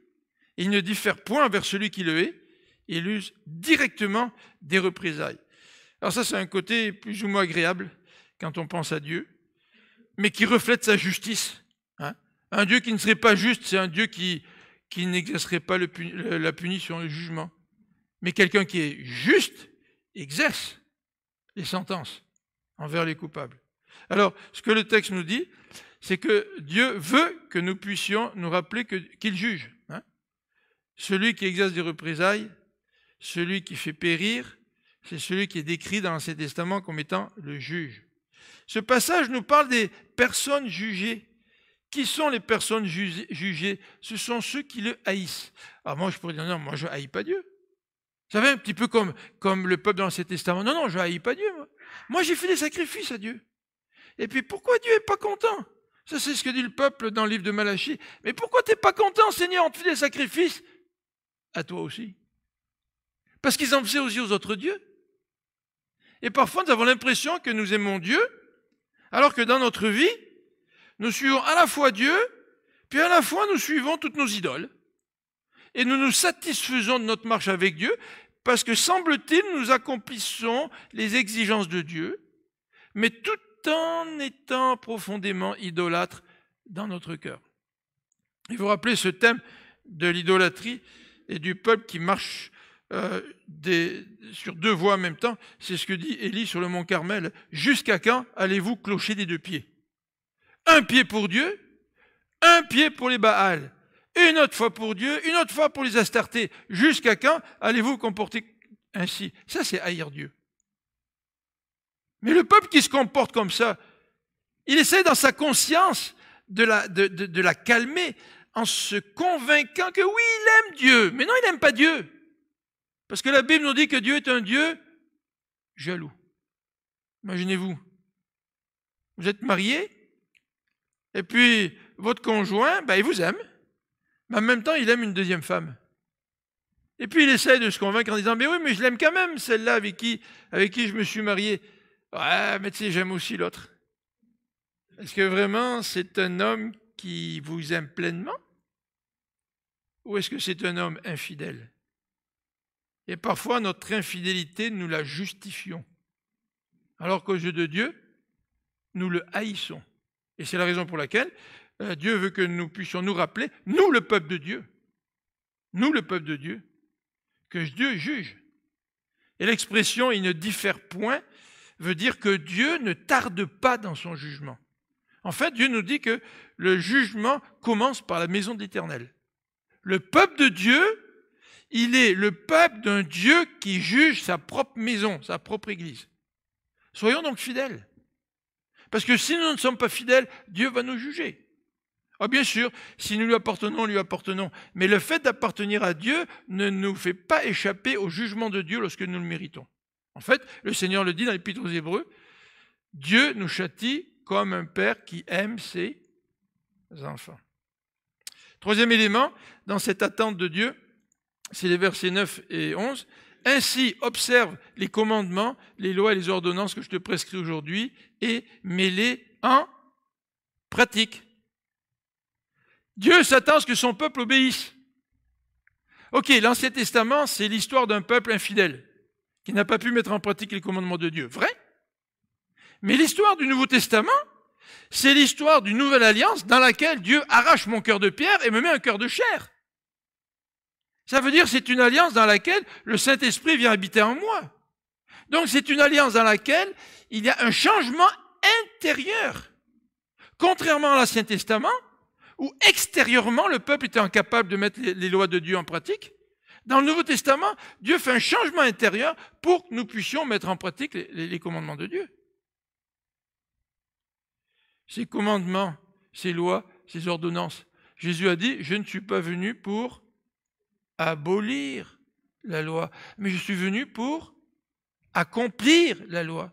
Il ne diffère point envers celui qui le hait. Il use directement des représailles. Alors ça, c'est un côté plus ou moins agréable quand on pense à Dieu, mais qui reflète sa justice. Un Dieu qui ne serait pas juste, c'est un Dieu qui n'exercerait pas la punition, le jugement. Mais quelqu'un qui est juste exerce les sentences envers les coupables. Alors, ce que le texte nous dit, c'est que Dieu veut que nous puissions nous rappeler qu'il juge. Celui qui exerce des représailles, celui qui fait périr, c'est celui qui est décrit dans l'Ancien Testament comme étant le juge. Ce passage nous parle des personnes jugées. Qui sont les personnes jugées? Ce sont ceux qui le haïssent. Alors moi, je pourrais dire, non, moi, je ne haïs pas Dieu. Vous savez, un petit peu comme le peuple dans l'Ancien Testament. Non, je ne haïs pas Dieu, moi. Moi, j'ai fait des sacrifices à Dieu. Et puis, pourquoi Dieu n'est pas content? Ça, c'est ce que dit le peuple dans le livre de Malachie. Mais pourquoi tu n'es pas content, Seigneur? On te fait des sacrifices. À toi aussi. Parce qu'ils en faisaient aussi aux autres dieux. Et parfois, nous avons l'impression que nous aimons Dieu, alors que dans notre vie, nous suivons à la fois Dieu, puis à la fois nous suivons toutes nos idoles. Et nous nous satisfaisons de notre marche avec Dieu, parce que semble-t-il, nous accomplissons les exigences de Dieu, mais tout en étant profondément idolâtres dans notre cœur. Il faut rappeler ce thème de l'idolâtrie et du peuple qui marche sur deux voies en même temps. C'est ce que dit Élie sur le mont Carmel. Jusqu'à quand allez-vous clocher des deux pieds? Un pied pour Dieu, un pied pour les Baals. Une autre fois pour Dieu, une autre fois pour les Astartés. Jusqu'à quand allez-vous vous comporter ainsi? Ça, c'est haïr Dieu. Mais le peuple qui se comporte comme ça, il essaie dans sa conscience de la calmer en se convainquant que oui, il aime Dieu. Mais non, il n'aime pas Dieu. Parce que la Bible nous dit que Dieu est un Dieu jaloux. Imaginez-vous, vous êtes mariés, et puis votre conjoint, il vous aime, mais en même temps, il aime une deuxième femme. Et puis il essaie de se convaincre en disant, mais oui, mais je l'aime quand même, celle-là avec qui je me suis marié. Ouais, mais tu sais, j'aime aussi l'autre. Est-ce que vraiment c'est un homme qui vous aime pleinement? Ou est-ce que c'est un homme infidèle? Et parfois, notre infidélité, nous la justifions. Alors qu'aux yeux de Dieu, nous le haïssons. Et c'est la raison pour laquelle Dieu veut que nous puissions nous rappeler, nous le peuple de Dieu, que Dieu juge. Et l'expression « il ne diffère point » veut dire que Dieu ne tarde pas dans son jugement. En fait, Dieu nous dit que le jugement commence par la maison de l'Éternel. Le peuple de Dieu, il est le peuple d'un Dieu qui juge sa propre maison, sa propre église. Soyons donc fidèles. Parce que si nous ne sommes pas fidèles, Dieu va nous juger. Ah, bien sûr, si nous lui appartenons. Mais le fait d'appartenir à Dieu ne nous fait pas échapper au jugement de Dieu lorsque nous le méritons. En fait, le Seigneur le dit dans l'Épître aux Hébreux, Dieu nous châtie comme un père qui aime ses enfants. Troisième élément, dans cette attente de Dieu, c'est les versets 9 et 11. Ainsi, observe les commandements, les lois et les ordonnances que je te prescris aujourd'hui et mets-les en pratique. Dieu s'attend à ce que son peuple obéisse. Ok, l'Ancien Testament, c'est l'histoire d'un peuple infidèle qui n'a pas pu mettre en pratique les commandements de Dieu. Vrai? Mais l'histoire du Nouveau Testament, c'est l'histoire d'une nouvelle alliance dans laquelle Dieu arrache mon cœur de pierre et me met un cœur de chair. Ça veut dire que c'est une alliance dans laquelle le Saint-Esprit vient habiter en moi. Donc c'est une alliance dans laquelle il y a un changement intérieur. Contrairement à l'Ancien Testament, où extérieurement le peuple était incapable de mettre les lois de Dieu en pratique, dans le Nouveau Testament, Dieu fait un changement intérieur pour que nous puissions mettre en pratique les commandements de Dieu. Ces commandements, ces lois, ces ordonnances, Jésus a dit, je ne suis pas venu pour abolir la loi, mais je suis venu pour accomplir la loi.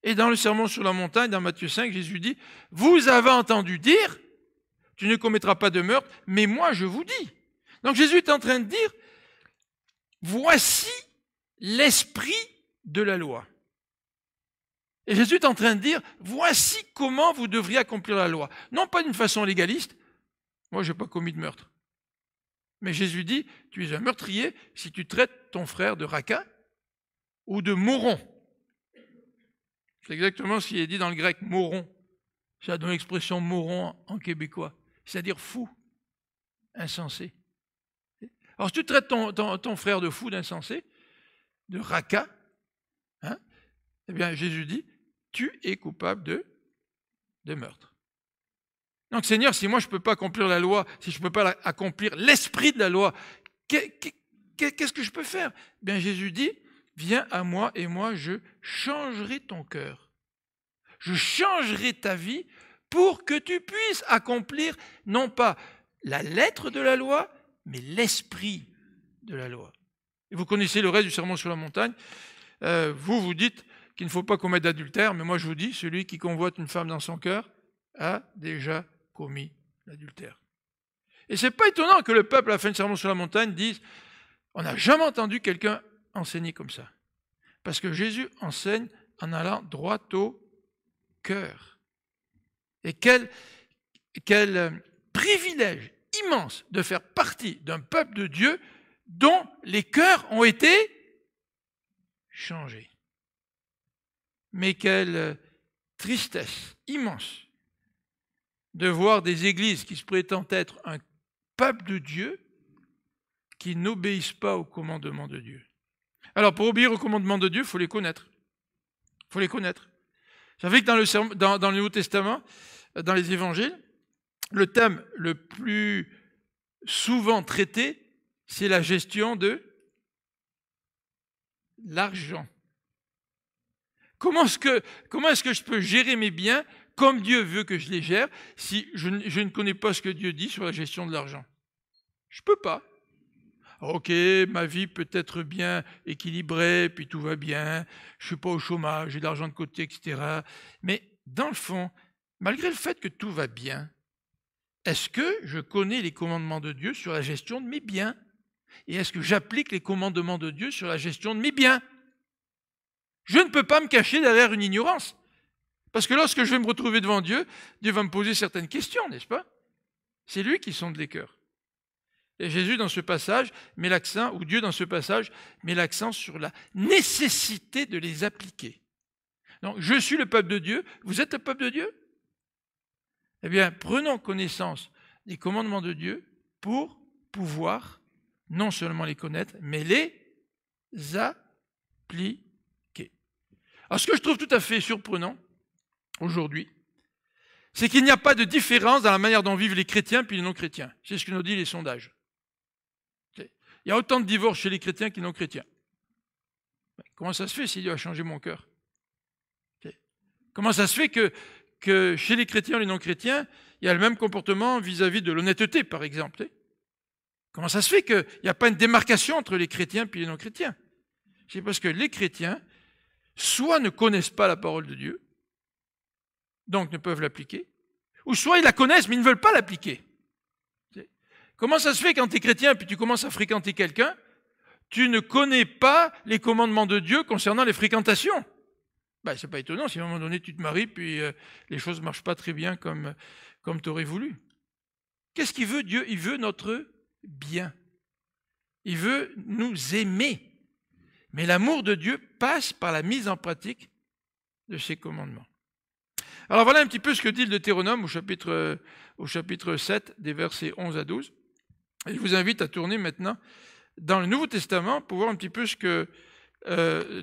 Et dans le Sermon sur la montagne, dans Matthieu 5, Jésus dit, vous avez entendu dire, tu ne commettras pas de meurtre, mais moi je vous dis. Donc Jésus est en train de dire, voici l'esprit de la loi. Et Jésus est en train de dire, voici comment vous devriez accomplir la loi. Non pas d'une façon légaliste, moi je n'ai pas commis de meurtre. Mais Jésus dit, tu es un meurtrier si tu traites ton frère de raca ou de moron. C'est exactement ce qui est dit dans le grec, moron. Ça donne l'expression moron en québécois, c'est-à-dire fou, insensé. Alors si tu traites ton frère de fou, d'insensé, de raca, hein, eh bien Jésus dit, tu es coupable de meurtre. Donc Seigneur, si moi je ne peux pas accomplir la loi, si je ne peux pas accomplir l'esprit de la loi, qu'est-ce que je peux faire? Bien Jésus dit, viens à moi et moi je changerai ton cœur. Je changerai ta vie pour que tu puisses accomplir non pas la lettre de la loi, mais l'esprit de la loi. Et vous connaissez le reste du Sermon sur la montagne. Vous dites qu'il ne faut pas commettre d'adultère, mais moi je vous dis, celui qui convoite une femme dans son cœur a déjà commis l'adultère. Et ce n'est pas étonnant que le peuple, à la fin du Sermon sur la montagne, dise on n'a jamais entendu quelqu'un enseigner comme ça. Parce que Jésus enseigne en allant droit au cœur. Et quel privilège immense de faire partie d'un peuple de Dieu dont les cœurs ont été changés. Mais quelle tristesse immense de voir des églises qui se prétendent être un peuple de Dieu qui n'obéissent pas aux commandements de Dieu. Alors, pour obéir aux commandements de Dieu, il faut les connaître. Il faut les connaître. Vous savez que dans le Nouveau Testament, dans les évangiles, le thème le plus souvent traité, c'est la gestion de l'argent. Comment est-ce que je peux gérer mes biens comme Dieu veut que je les gère si je ne connais pas ce que Dieu dit sur la gestion de l'argent? Je ne peux pas. Ok, ma vie peut être bien équilibrée, puis tout va bien, je ne suis pas au chômage, j'ai de l'argent de côté, etc. Mais dans le fond, malgré le fait que tout va bien, est-ce que je connais les commandements de Dieu sur la gestion de mes biens? Et est-ce que j'applique les commandements de Dieu sur la gestion de mes biens? Je ne peux pas me cacher derrière une ignorance. Parce que lorsque je vais me retrouver devant Dieu, Dieu va me poser certaines questions, n'est-ce pas? C'est lui qui sonde les cœurs. Et Jésus, dans ce passage, met l'accent, ou Dieu, dans ce passage, met l'accent sur la nécessité de les appliquer. Donc, je suis le peuple de Dieu, vous êtes le peuple de Dieu? Eh bien, prenons connaissance des commandements de Dieu pour pouvoir non seulement les connaître, mais les appliquer. Alors, ce que je trouve tout à fait surprenant aujourd'hui, c'est qu'il n'y a pas de différence dans la manière dont vivent les chrétiens puis les non-chrétiens. C'est ce que nous disent les sondages. Il y a autant de divorces chez les chrétiens que les non-chrétiens. Comment ça se fait si Dieu a changé mon cœur? Comment ça se fait que chez les chrétiens et les non-chrétiens, il y a le même comportement vis-à-vis de l'honnêteté, par exemple? Comment ça se fait qu'il n'y a pas une démarcation entre les chrétiens et les non-chrétiens? C'est parce que les chrétiens, soit ne connaissent pas la parole de Dieu, donc ne peuvent l'appliquer, ou soit ils la connaissent mais ils ne veulent pas l'appliquer. Comment ça se fait quand tu es chrétien puis tu commences à fréquenter quelqu'un, tu ne connais pas les commandements de Dieu concernant les fréquentations. Ben, c'est pas étonnant si à un moment donné tu te maries, puis les choses ne marchent pas très bien comme tu aurais voulu. Qu'est-ce qu'il veut Dieu? Il veut notre bien. Il veut nous aimer. Mais l'amour de Dieu passe par la mise en pratique de ses commandements. Alors voilà un petit peu ce que dit le Deutéronome au chapitre 7, des versets 11 à 12. Et je vous invite à tourner maintenant dans le Nouveau Testament pour voir un petit peu ce que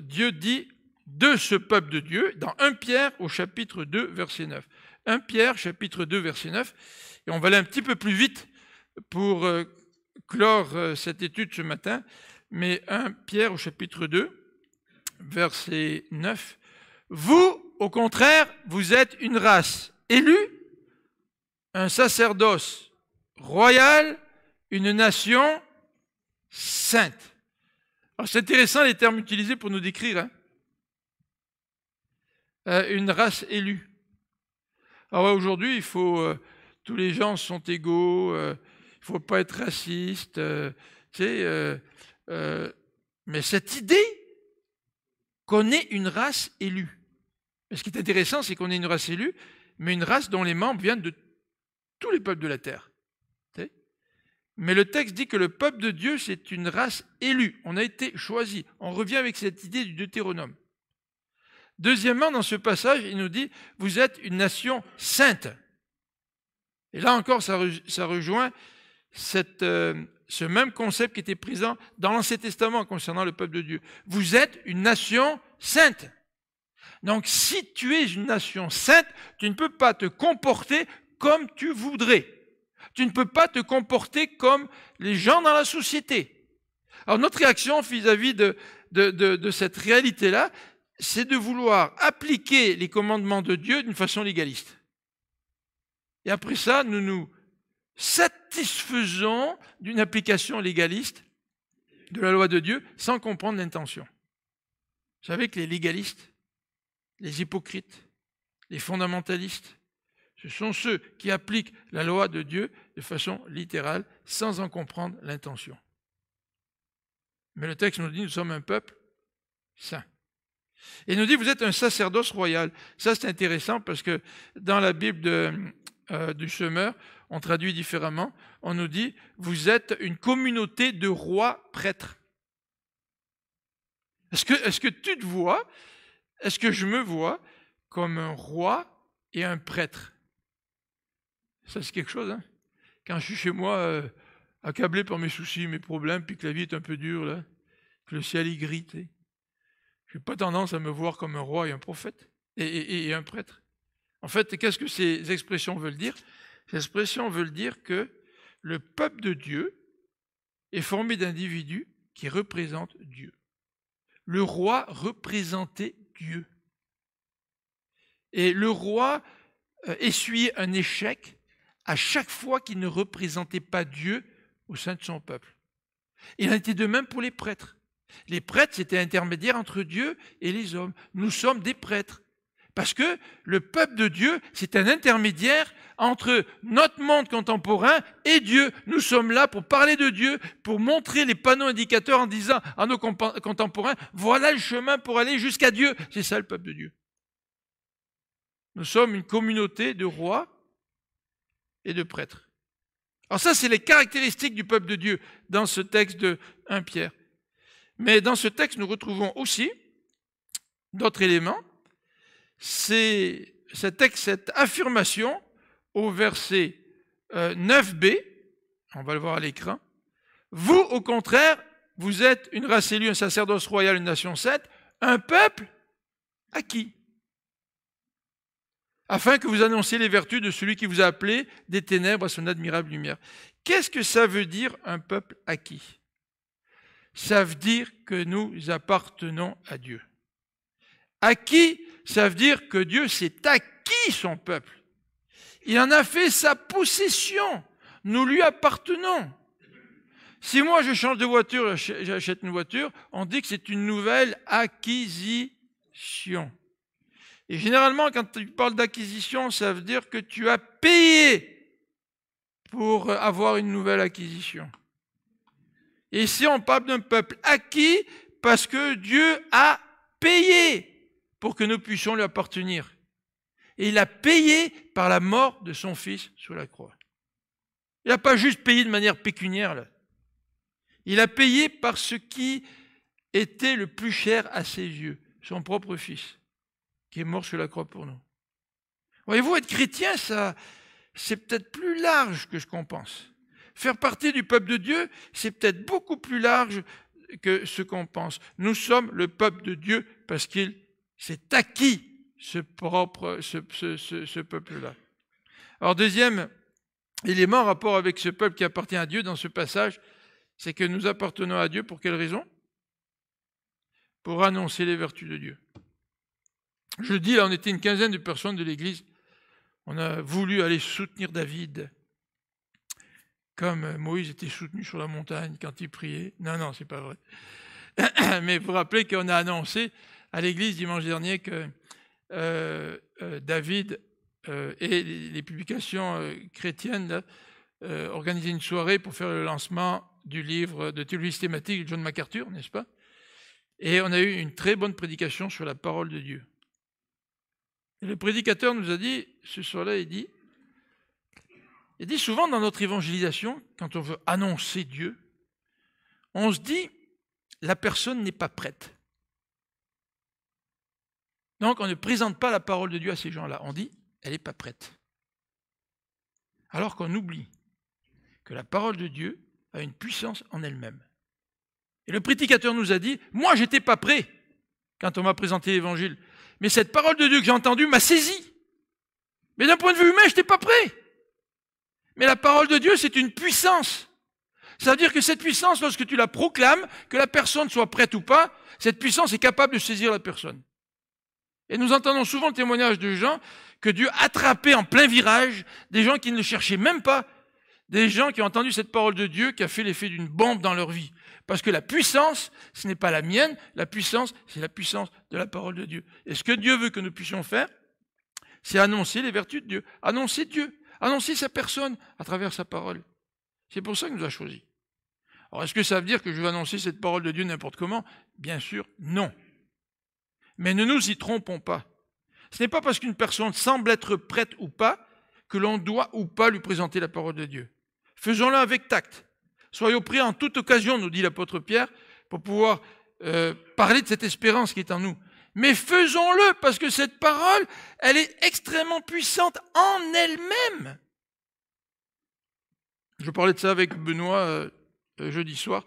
Dieu dit de ce peuple de Dieu dans 1 Pierre au chapitre 2, verset 9. 1 Pierre, chapitre 2, verset 9. Et on va aller un petit peu plus vite pour clore cette étude ce matin. Mais 1 Pierre au chapitre 2, verset 9. Vous, au contraire, vous êtes une race élue, un sacerdoce royal, une nation sainte. Alors c'est intéressant les termes utilisés pour nous décrire. Une race élue. Alors ouais, aujourd'hui, tous les gens sont égaux, il ne faut pas être raciste, mais cette idée qu'on est une race élue. Et ce qui est intéressant, c'est qu'on est une race élue, mais une race dont les membres viennent de tous les peuples de la terre. Mais le texte dit que le peuple de Dieu, c'est une race élue. On a été choisi. On revient avec cette idée du Deutéronome. Deuxièmement, dans ce passage, il nous dit, vous êtes une nation sainte. Et là encore, ça rejoint ce même concept qui était présent dans l'Ancien Testament concernant le peuple de Dieu. Vous êtes une nation sainte. Donc, si tu es une nation sainte, tu ne peux pas te comporter comme tu voudrais. Tu ne peux pas te comporter comme les gens dans la société. Alors, notre réaction vis-à-vis de cette réalité-là, c'est de vouloir appliquer les commandements de Dieu d'une façon légaliste. Et après ça, nous nous satisfaisons d'une application légaliste de la loi de Dieu sans comprendre l'intention. Vous savez que les légalistes, les hypocrites, les fondamentalistes, ce sont ceux qui appliquent la loi de Dieu de façon littérale sans en comprendre l'intention. Mais le texte nous dit, nous sommes un peuple saint. Et il nous dit, vous êtes un sacerdoce royal. Ça, c'est intéressant parce que dans la Bible du Semeur, on traduit différemment. On nous dit, vous êtes une communauté de rois prêtres. Est-ce que tu te vois, est-ce que je me vois comme un roi et un prêtre? Ça, c'est quelque chose, hein? Quand je suis chez moi, accablé par mes soucis, mes problèmes, puis que la vie est un peu dure, là, que le ciel est gris, tu sais. Je n'ai pas tendance à me voir comme un roi et un prophète et un prêtre. En fait, qu'est-ce que ces expressions veulent dire? Ces expressions veulent dire que le peuple de Dieu est formé d'individus qui représentent Dieu. Le roi représentait Dieu. Et le roi essuyait un échec à chaque fois qu'il ne représentait pas Dieu au sein de son peuple. Il en était de même pour les prêtres. Les prêtres, c'était intermédiaire entre Dieu et les hommes. Nous sommes des prêtres. Parce que le peuple de Dieu, c'est un intermédiaire entre notre monde contemporain et Dieu. Nous sommes là pour parler de Dieu, pour montrer les panneaux indicateurs en disant à nos contemporains, voilà le chemin pour aller jusqu'à Dieu. C'est ça le peuple de Dieu. Nous sommes une communauté de rois et de prêtres. Alors ça, c'est les caractéristiques du peuple de Dieu dans ce texte de 1 Pierre. Mais dans ce texte, nous retrouvons aussi d'autres éléments. C'est cette affirmation au verset 9b, on va le voir à l'écran. Vous, au contraire, vous êtes une race élue, un sacerdoce royal, une nation sainte, un peuple acquis, afin que vous annonciez les vertus de celui qui vous a appelé des ténèbres à son admirable lumière. Qu'est-ce que ça veut dire, un peuple acquis? Ça veut dire que nous appartenons à Dieu. Acquis, ça veut dire que Dieu s'est acquis son peuple. Il en a fait sa possession. Nous lui appartenons. Si moi je change de voiture, j'achète une voiture, on dit que c'est une nouvelle acquisition. Et généralement, quand tu parles d'acquisition, ça veut dire que tu as payé pour avoir une nouvelle acquisition. Et ici, on parle d'un peuple acquis parce que Dieu a payé pour que nous puissions lui appartenir. Et il a payé par la mort de son Fils sur la croix. Il n'a pas juste payé de manière pécuniaire, là. Il a payé par ce qui était le plus cher à ses yeux, son propre Fils, qui est mort sur la croix pour nous. Voyez-vous, être chrétien, ça, c'est peut-être plus large que ce qu'on pense. Faire partie du peuple de Dieu, c'est peut-être beaucoup plus large que ce qu'on pense. Nous sommes le peuple de Dieu parce qu'il s'est acquis ce peuple-là. Alors, deuxième élément en rapport avec ce peuple qui appartient à Dieu dans ce passage, c'est que nous appartenons à Dieu pour quelle raison? Pour annoncer les vertus de Dieu. Jeudi, là, on était une quinzaine de personnes de l'Église. On a voulu aller soutenir David, comme Moïse était soutenu sur la montagne quand il priait. Non, c'est pas vrai. Mais vous vous rappelez qu'on a annoncé à l'Église dimanche dernier que David et les publications chrétiennes là, organisaient une soirée pour faire le lancement du livre de théologie systématique de John MacArthur, n'est-ce pas? Et on a eu une très bonne prédication sur la parole de Dieu. Et le prédicateur nous a dit, ce soir-là, il dit souvent dans notre évangélisation, quand on veut annoncer Dieu, on se dit, la personne n'est pas prête. Donc on ne présente pas la parole de Dieu à ces gens-là. On dit, elle n'est pas prête. Alors qu'on oublie que la parole de Dieu a une puissance en elle-même. Et le prédicateur nous a dit, moi j'étais pas prêt quand on m'a présenté l'évangile. Mais cette parole de Dieu que j'ai entendue m'a saisi. Mais d'un point de vue humain, je n'étais pas prêt. Mais la parole de Dieu, c'est une puissance. Ça veut dire que cette puissance, lorsque tu la proclames, que la personne soit prête ou pas, cette puissance est capable de saisir la personne. Et nous entendons souvent le témoignage de gens que Dieu attrapait en plein virage, des gens qui ne le cherchaient même pas, des gens qui ont entendu cette parole de Dieu qui a fait l'effet d'une bombe dans leur vie. Parce que la puissance, ce n'est pas la mienne, la puissance, c'est la puissance de la parole de Dieu. Et ce que Dieu veut que nous puissions faire, c'est annoncer les vertus de Dieu, annoncer sa personne à travers sa parole. C'est pour ça qu'il nous a choisis. Alors, est-ce que ça veut dire que je vais annoncer cette parole de Dieu n'importe comment? Bien sûr, non. Mais ne nous y trompons pas. Ce n'est pas parce qu'une personne semble être prête ou pas que l'on doit ou pas lui présenter la parole de Dieu. Faisons-le avec tact. Soyons prêts en toute occasion, nous dit l'apôtre Pierre, pour pouvoir parler de cette espérance qui est en nous. Mais faisons-le parce que cette parole, elle est extrêmement puissante en elle-même. Je parlais de ça avec Benoît jeudi soir,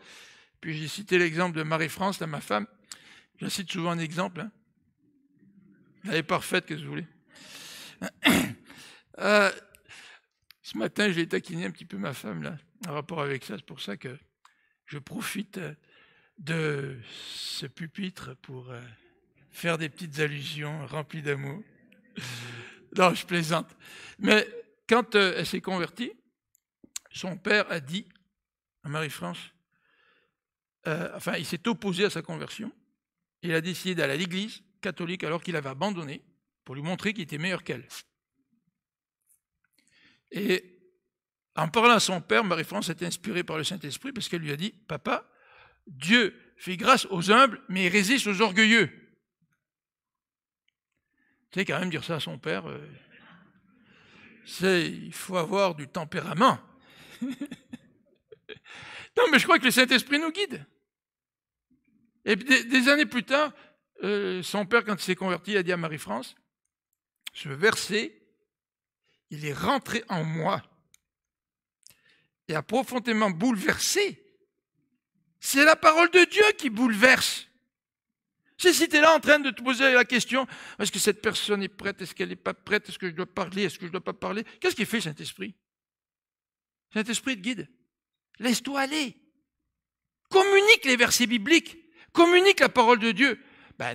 puis j'ai cité l'exemple de Marie-France, ma femme. Je cite souvent un exemple. Hein. Elle est parfaite, qu'est-ce que vous voulez. Ce matin, j'ai taquiné un petit peu ma femme, là, en rapport avec ça. C'est pour ça que je profite de ce pupitre pour faire des petites allusions remplies d'amour. Non, je plaisante. Mais quand elle s'est convertie, son père a dit à Marie-France, il s'est opposé à sa conversion. Il a décidé d'aller à l'église catholique alors qu'il avait abandonné pour lui montrer qu'il était meilleur qu'elle. Et en parlant à son père, Marie-France était inspirée par le Saint-Esprit parce qu'elle lui a dit, « Papa, Dieu fait grâce aux humbles, mais il résiste aux orgueilleux. » Tu sais, quand même dire ça à son père, il faut avoir du tempérament. Non, mais je crois que le Saint-Esprit nous guide. Et des années plus tard, son père, quand il s'est converti, il a dit à Marie-France, ce verset, il est rentré en moi et a profondément bouleversé. C'est la parole de Dieu qui bouleverse. C'est si tu es là en train de te poser la question, est-ce que cette personne est prête, est-ce qu'elle n'est pas prête, est-ce que je dois parler, est-ce que je ne dois pas parler? Qu'est-ce qu'il fait, Saint-Esprit? Saint-Esprit te guide. Laisse-toi aller. Communique les versets bibliques. Communique la parole de Dieu.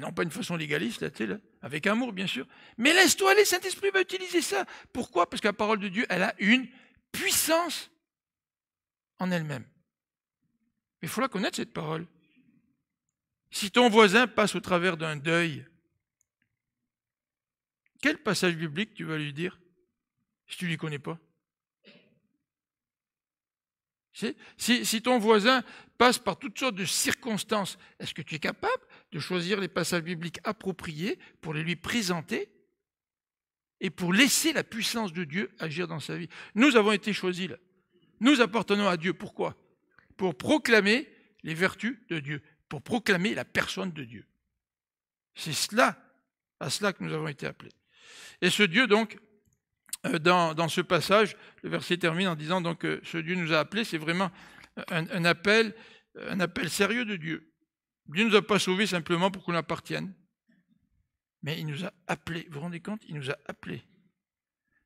Non pas une façon légaliste, là, avec amour, bien sûr. Mais laisse-toi aller, Saint-Esprit va utiliser ça. Pourquoi? Parce que la parole de Dieu, elle a une puissance en elle-même. Il faut la connaître, cette parole. Si ton voisin passe au travers d'un deuil, quel passage biblique tu vas lui dire si tu ne lui connais pas? Si ton voisin passe par toutes sortes de circonstances, est-ce que tu es capable de choisir les passages bibliques appropriés pour les lui présenter et pour laisser la puissance de Dieu agir dans sa vie? Nous avons été choisis là. Nous appartenons à Dieu. Pourquoi? Pour proclamer les vertus de Dieu, pour proclamer la personne de Dieu. C'est à cela que nous avons été appelés. Et ce Dieu, donc, dans ce passage, le verset termine en disant donc ce Dieu nous a appelés, c'est vraiment un appel sérieux de Dieu. Dieu ne nous a pas sauvés simplement pour qu'on appartienne, mais il nous a appelés. Vous vous rendez compte? Il nous a appelés.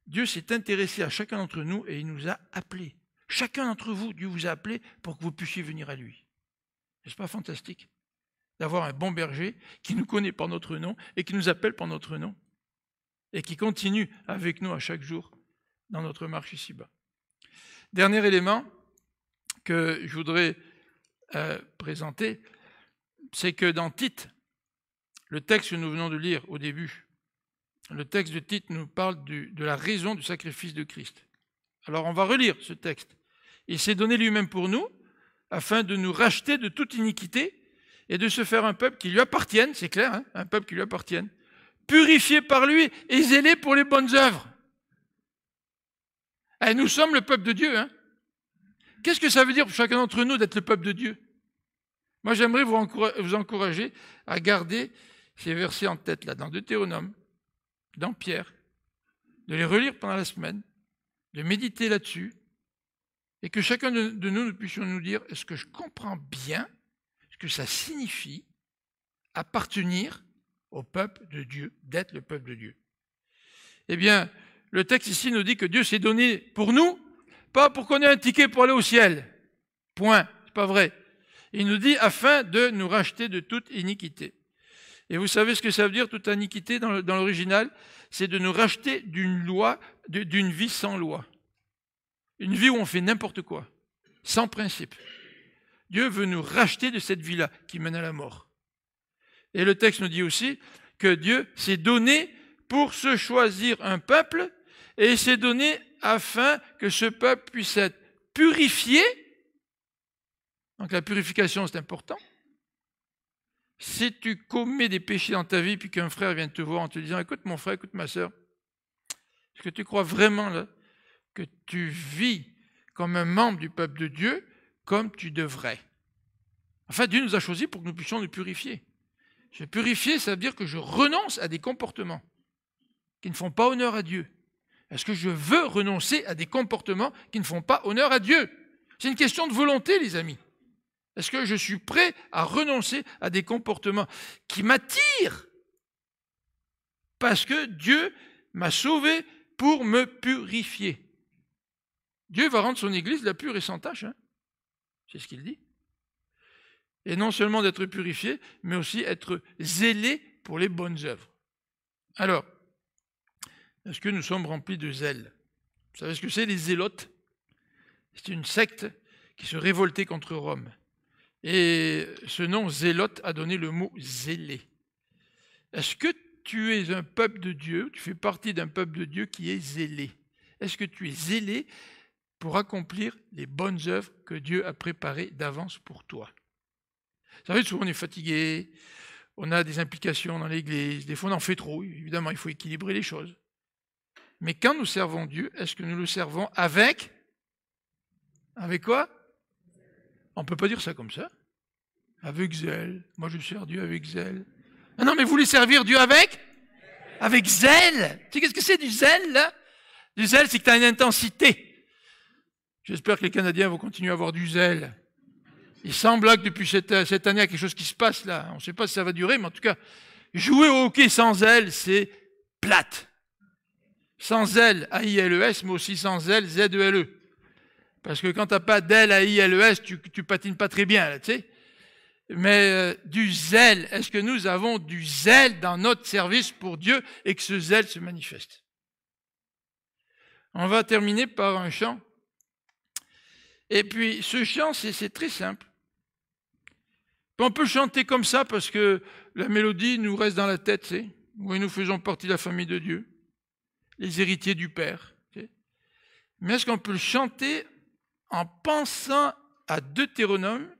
Dieu s'est intéressé à chacun d'entre nous et il nous a appelés. Chacun d'entre vous, Dieu vous a appelés pour que vous puissiez venir à lui. N'est-ce pas fantastique d'avoir un bon berger qui nous connaît par notre nom et qui nous appelle par notre nom et qui continue avec nous à chaque jour dans notre marche ici-bas. Dernier élément que je voudrais présenter, c'est que dans Tite, le texte que nous venons de lire au début, le texte de Tite nous parle de la raison du sacrifice de Christ. Alors on va relire ce texte. Il s'est donné lui-même pour nous, afin de nous racheter de toute iniquité et de se faire un peuple qui lui appartienne, c'est clair, hein, un peuple qui lui appartienne, purifié par lui et zélé pour les bonnes œuvres. Et nous sommes le peuple de Dieu. Hein. Qu'est-ce que ça veut dire pour chacun d'entre nous d'être le peuple de Dieu? Moi, j'aimerais vous encourager à garder ces versets en tête, là, dans Deutéronome, dans Pierre, de les relire pendant la semaine, de méditer là-dessus, et que chacun de nous puissions nous dire, est-ce que je comprends bien ce que ça signifie appartenir au peuple de Dieu, d'être le peuple de Dieu? Eh bien, le texte ici nous dit que Dieu s'est donné pour nous, pas pour qu'on ait un ticket pour aller au ciel. Point. C'est pas vrai. Il nous dit afin de nous racheter de toute iniquité. Et vous savez ce que ça veut dire, toute iniquité dans l'original? C'est de nous racheter d'une loi, d'une vie sans loi. Une vie où on fait n'importe quoi, sans principe. Dieu veut nous racheter de cette vie-là qui mène à la mort. Et le texte nous dit aussi que Dieu s'est donné pour se choisir un peuple et il s'est donné afin que ce peuple puisse être purifié. Donc la purification, c'est important. Si tu commets des péchés dans ta vie puis qu'un frère vient te voir en te disant « Écoute mon frère, écoute ma sœur, est-ce que tu crois vraiment là que tu vis comme un membre du peuple de Dieu comme tu devrais ?» Enfin, Dieu nous a choisis pour que nous puissions nous purifier. Se purifier, ça veut dire que je renonce à des comportements qui ne font pas honneur à Dieu. Est-ce que je veux renoncer à des comportements qui ne font pas honneur à Dieu? C'est une question de volonté, les amis. Est-ce que je suis prêt à renoncer à des comportements qui m'attirent? Parce que Dieu m'a sauvé pour me purifier. Dieu va rendre son Église la pure et sans tache. Hein? C'est ce qu'il dit. Et non seulement d'être purifié, mais aussi être zélé pour les bonnes œuvres. Alors, est-ce que nous sommes remplis de zèle? Vous savez ce que c'est, les zélotes? C'est une secte qui se révoltait contre Rome. Et ce nom zélote a donné le mot zélé. Est-ce que tu es un peuple de Dieu, tu fais partie d'un peuple de Dieu qui est zélé? Est-ce que tu es zélé pour accomplir les bonnes œuvres que Dieu a préparées d'avance pour toi? Vous savez, souvent on est fatigué, on a des implications dans l'Église, des fois on en fait trop, évidemment il faut équilibrer les choses. Mais quand nous servons Dieu, est-ce que nous le servons avec quoi? On ne peut pas dire ça comme ça. Avec zèle. Moi, je sers Dieu avec zèle. Ah non, mais vous voulez servir Dieu avec zèle. Tu sais qu'est-ce que c'est du zèle, là? Du zèle, c'est que tu as une intensité. J'espère que les Canadiens vont continuer à avoir du zèle. Il semble là que depuis cette année, il y a quelque chose qui se passe là. On ne sait pas si ça va durer, mais en tout cas, jouer au hockey sans zèle, c'est plate. Sans zèle, A-I-L-E-S, mais aussi sans zèle, Z-E-L-E. Parce que quand tu n'as pas d'aile à I-L-E-S, tu patines pas très bien, là, tu sais. Mais du zèle, est-ce que nous avons du zèle dans notre service pour Dieu et que ce zèle se manifeste? On va terminer par un chant. Et puis, ce chant, c'est très simple. On peut chanter comme ça parce que la mélodie nous reste dans la tête, tu sais. Oui, nous faisons partie de la famille de Dieu, les héritiers du Père. Tu sais. Mais est-ce qu'on peut le chanter en pensant à Deutéronome,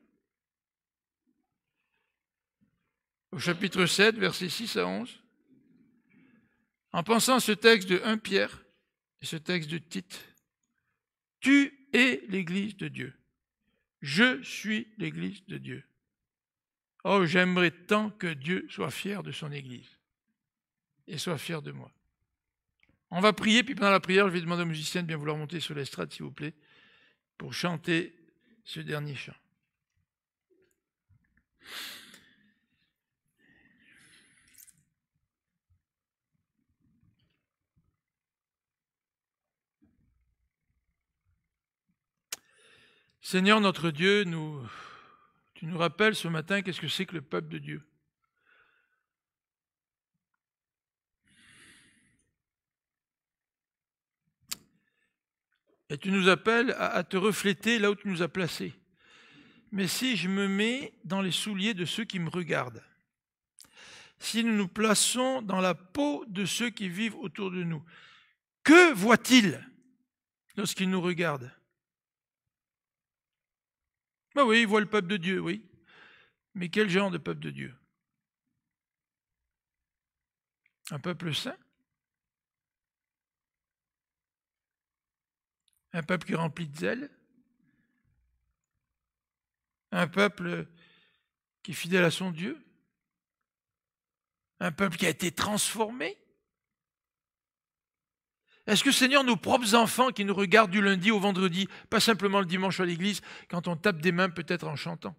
au chapitre 7, versets 6 à 11, en pensant à ce texte de 1 Pierre et ce texte de Tite, tu es l'Église de Dieu. Je suis l'Église de Dieu. Oh, j'aimerais tant que Dieu soit fier de son Église et soit fier de moi. On va prier, puis pendant la prière, je vais demander aux musiciens de bien vouloir monter sur l'estrade, s'il vous plaît, pour chanter ce dernier chant. Seigneur notre Dieu, tu nous rappelles ce matin qu'est-ce que c'est que le peuple de Dieu. Et tu nous appelles à te refléter là où tu nous as placés. Mais si je me mets dans les souliers de ceux qui me regardent, si nous nous plaçons dans la peau de ceux qui vivent autour de nous, que voient-ils lorsqu'ils nous regardent? Ben oui, ils voient le peuple de Dieu, oui. Mais quel genre de peuple de Dieu? Un peuple saint? Un peuple qui est rempli de zèle? Un peuple qui est fidèle à son Dieu? Un peuple qui a été transformé? Est-ce que, Seigneur, nos propres enfants qui nous regardent du lundi au vendredi, pas simplement le dimanche à l'église, quand on tape des mains peut-être en chantant,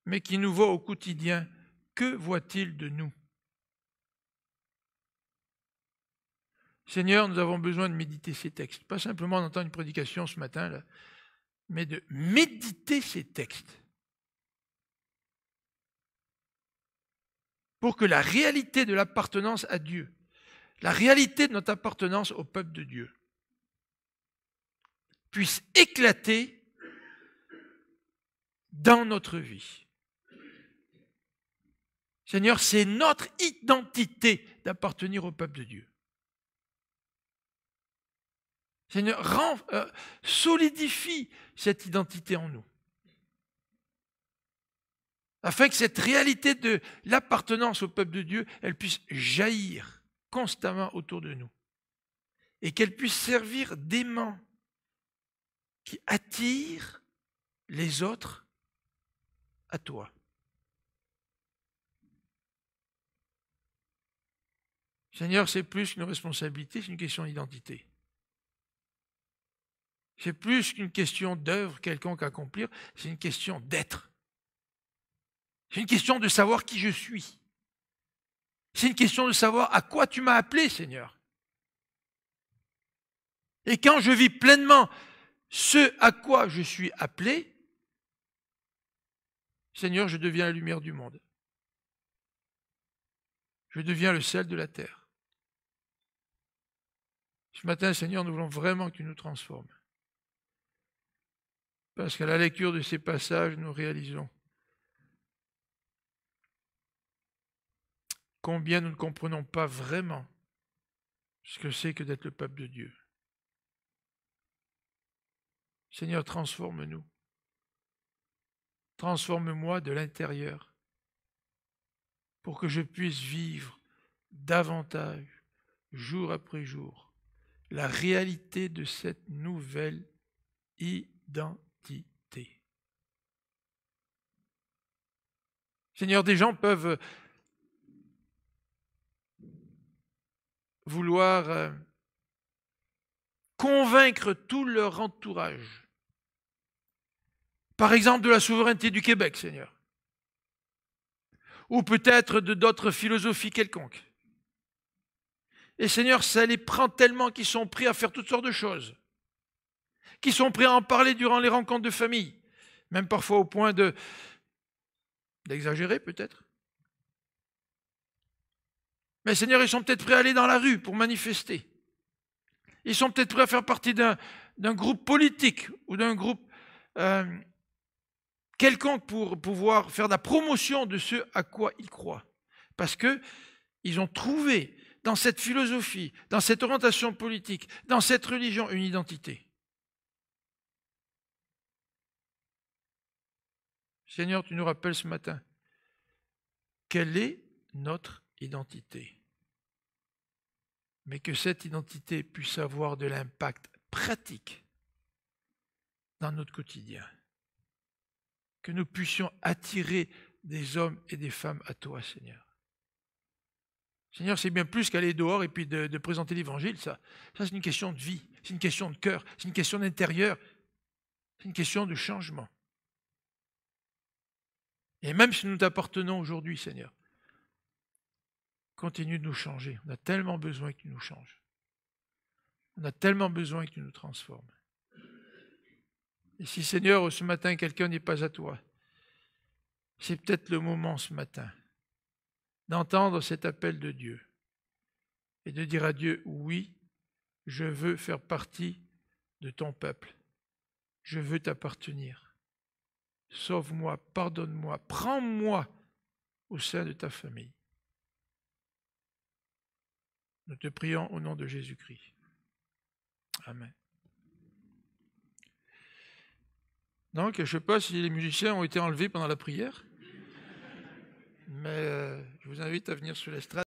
mais qui nous voient au quotidien, que voient-ils de nous? Seigneur, nous avons besoin de méditer ces textes, pas simplement d'entendre une prédication ce matin, là, mais de méditer ces textes pour que la réalité de l'appartenance à Dieu, la réalité de notre appartenance au peuple de Dieu puisse éclater dans notre vie. Seigneur, c'est notre identité d'appartenir au peuple de Dieu. Seigneur, solidifie cette identité en nous, afin que cette réalité de l'appartenance au peuple de Dieu, elle puisse jaillir constamment autour de nous et qu'elle puisse servir d'aimant qui attire les autres à toi. Seigneur, c'est plus qu'une responsabilité, c'est une question d'identité. C'est plus qu'une question d'œuvre quelconque à accomplir, c'est une question d'être. C'est une question de savoir qui je suis. C'est une question de savoir à quoi tu m'as appelé, Seigneur. Et quand je vis pleinement ce à quoi je suis appelé, Seigneur, je deviens la lumière du monde. Je deviens le sel de la terre. Ce matin, Seigneur, nous voulons vraiment que tu nous transformes. Parce qu'à la lecture de ces passages, nous réalisons combien nous ne comprenons pas vraiment ce que c'est que d'être le peuple de Dieu. Seigneur, transforme-nous. Transforme-moi de l'intérieur pour que je puisse vivre davantage, jour après jour, la réalité de cette nouvelle identité. Seigneur, des gens peuvent vouloir convaincre tout leur entourage. Par exemple, de la souveraineté du Québec, Seigneur. Ou peut-être de d'autres philosophies quelconques. Et Seigneur, ça les prend tellement qu'ils sont prêts à faire toutes sortes de choses. Qu'ils sont prêts à en parler durant les rencontres de famille. Même parfois au point d'exagérer peut-être. Mais Seigneur, ils sont peut-être prêts à aller dans la rue pour manifester. Ils sont peut-être prêts à faire partie d'un groupe politique ou d'un groupe quelconque pour pouvoir faire la promotion de ce à quoi ils croient. Parce qu'ils ont trouvé dans cette philosophie, dans cette orientation politique, dans cette religion, une identité. Seigneur, tu nous rappelles ce matin, quelle est notre identité? Mais que cette identité puisse avoir de l'impact pratique dans notre quotidien. Que nous puissions attirer des hommes et des femmes à toi, Seigneur. Seigneur, c'est bien plus qu'aller dehors et puis de présenter l'évangile, ça. Ça, c'est une question de vie, c'est une question de cœur, c'est une question d'intérieur, c'est une question de changement. Et même si nous t'appartenons aujourd'hui, Seigneur, continue de nous changer. On a tellement besoin que tu nous changes. On a tellement besoin que tu nous transformes. Et si, Seigneur, ce matin, quelqu'un n'est pas à toi, c'est peut-être le moment ce matin d'entendre cet appel de Dieu et de dire à Dieu, oui, je veux faire partie de ton peuple. Je veux t'appartenir. Sauve-moi, pardonne-moi, prends-moi au sein de ta famille. Nous te prions au nom de Jésus-Christ. Amen. Donc, je ne sais pas si les musiciens ont été enlevés pendant la prière, mais je vous invite à venir sur l'estrade.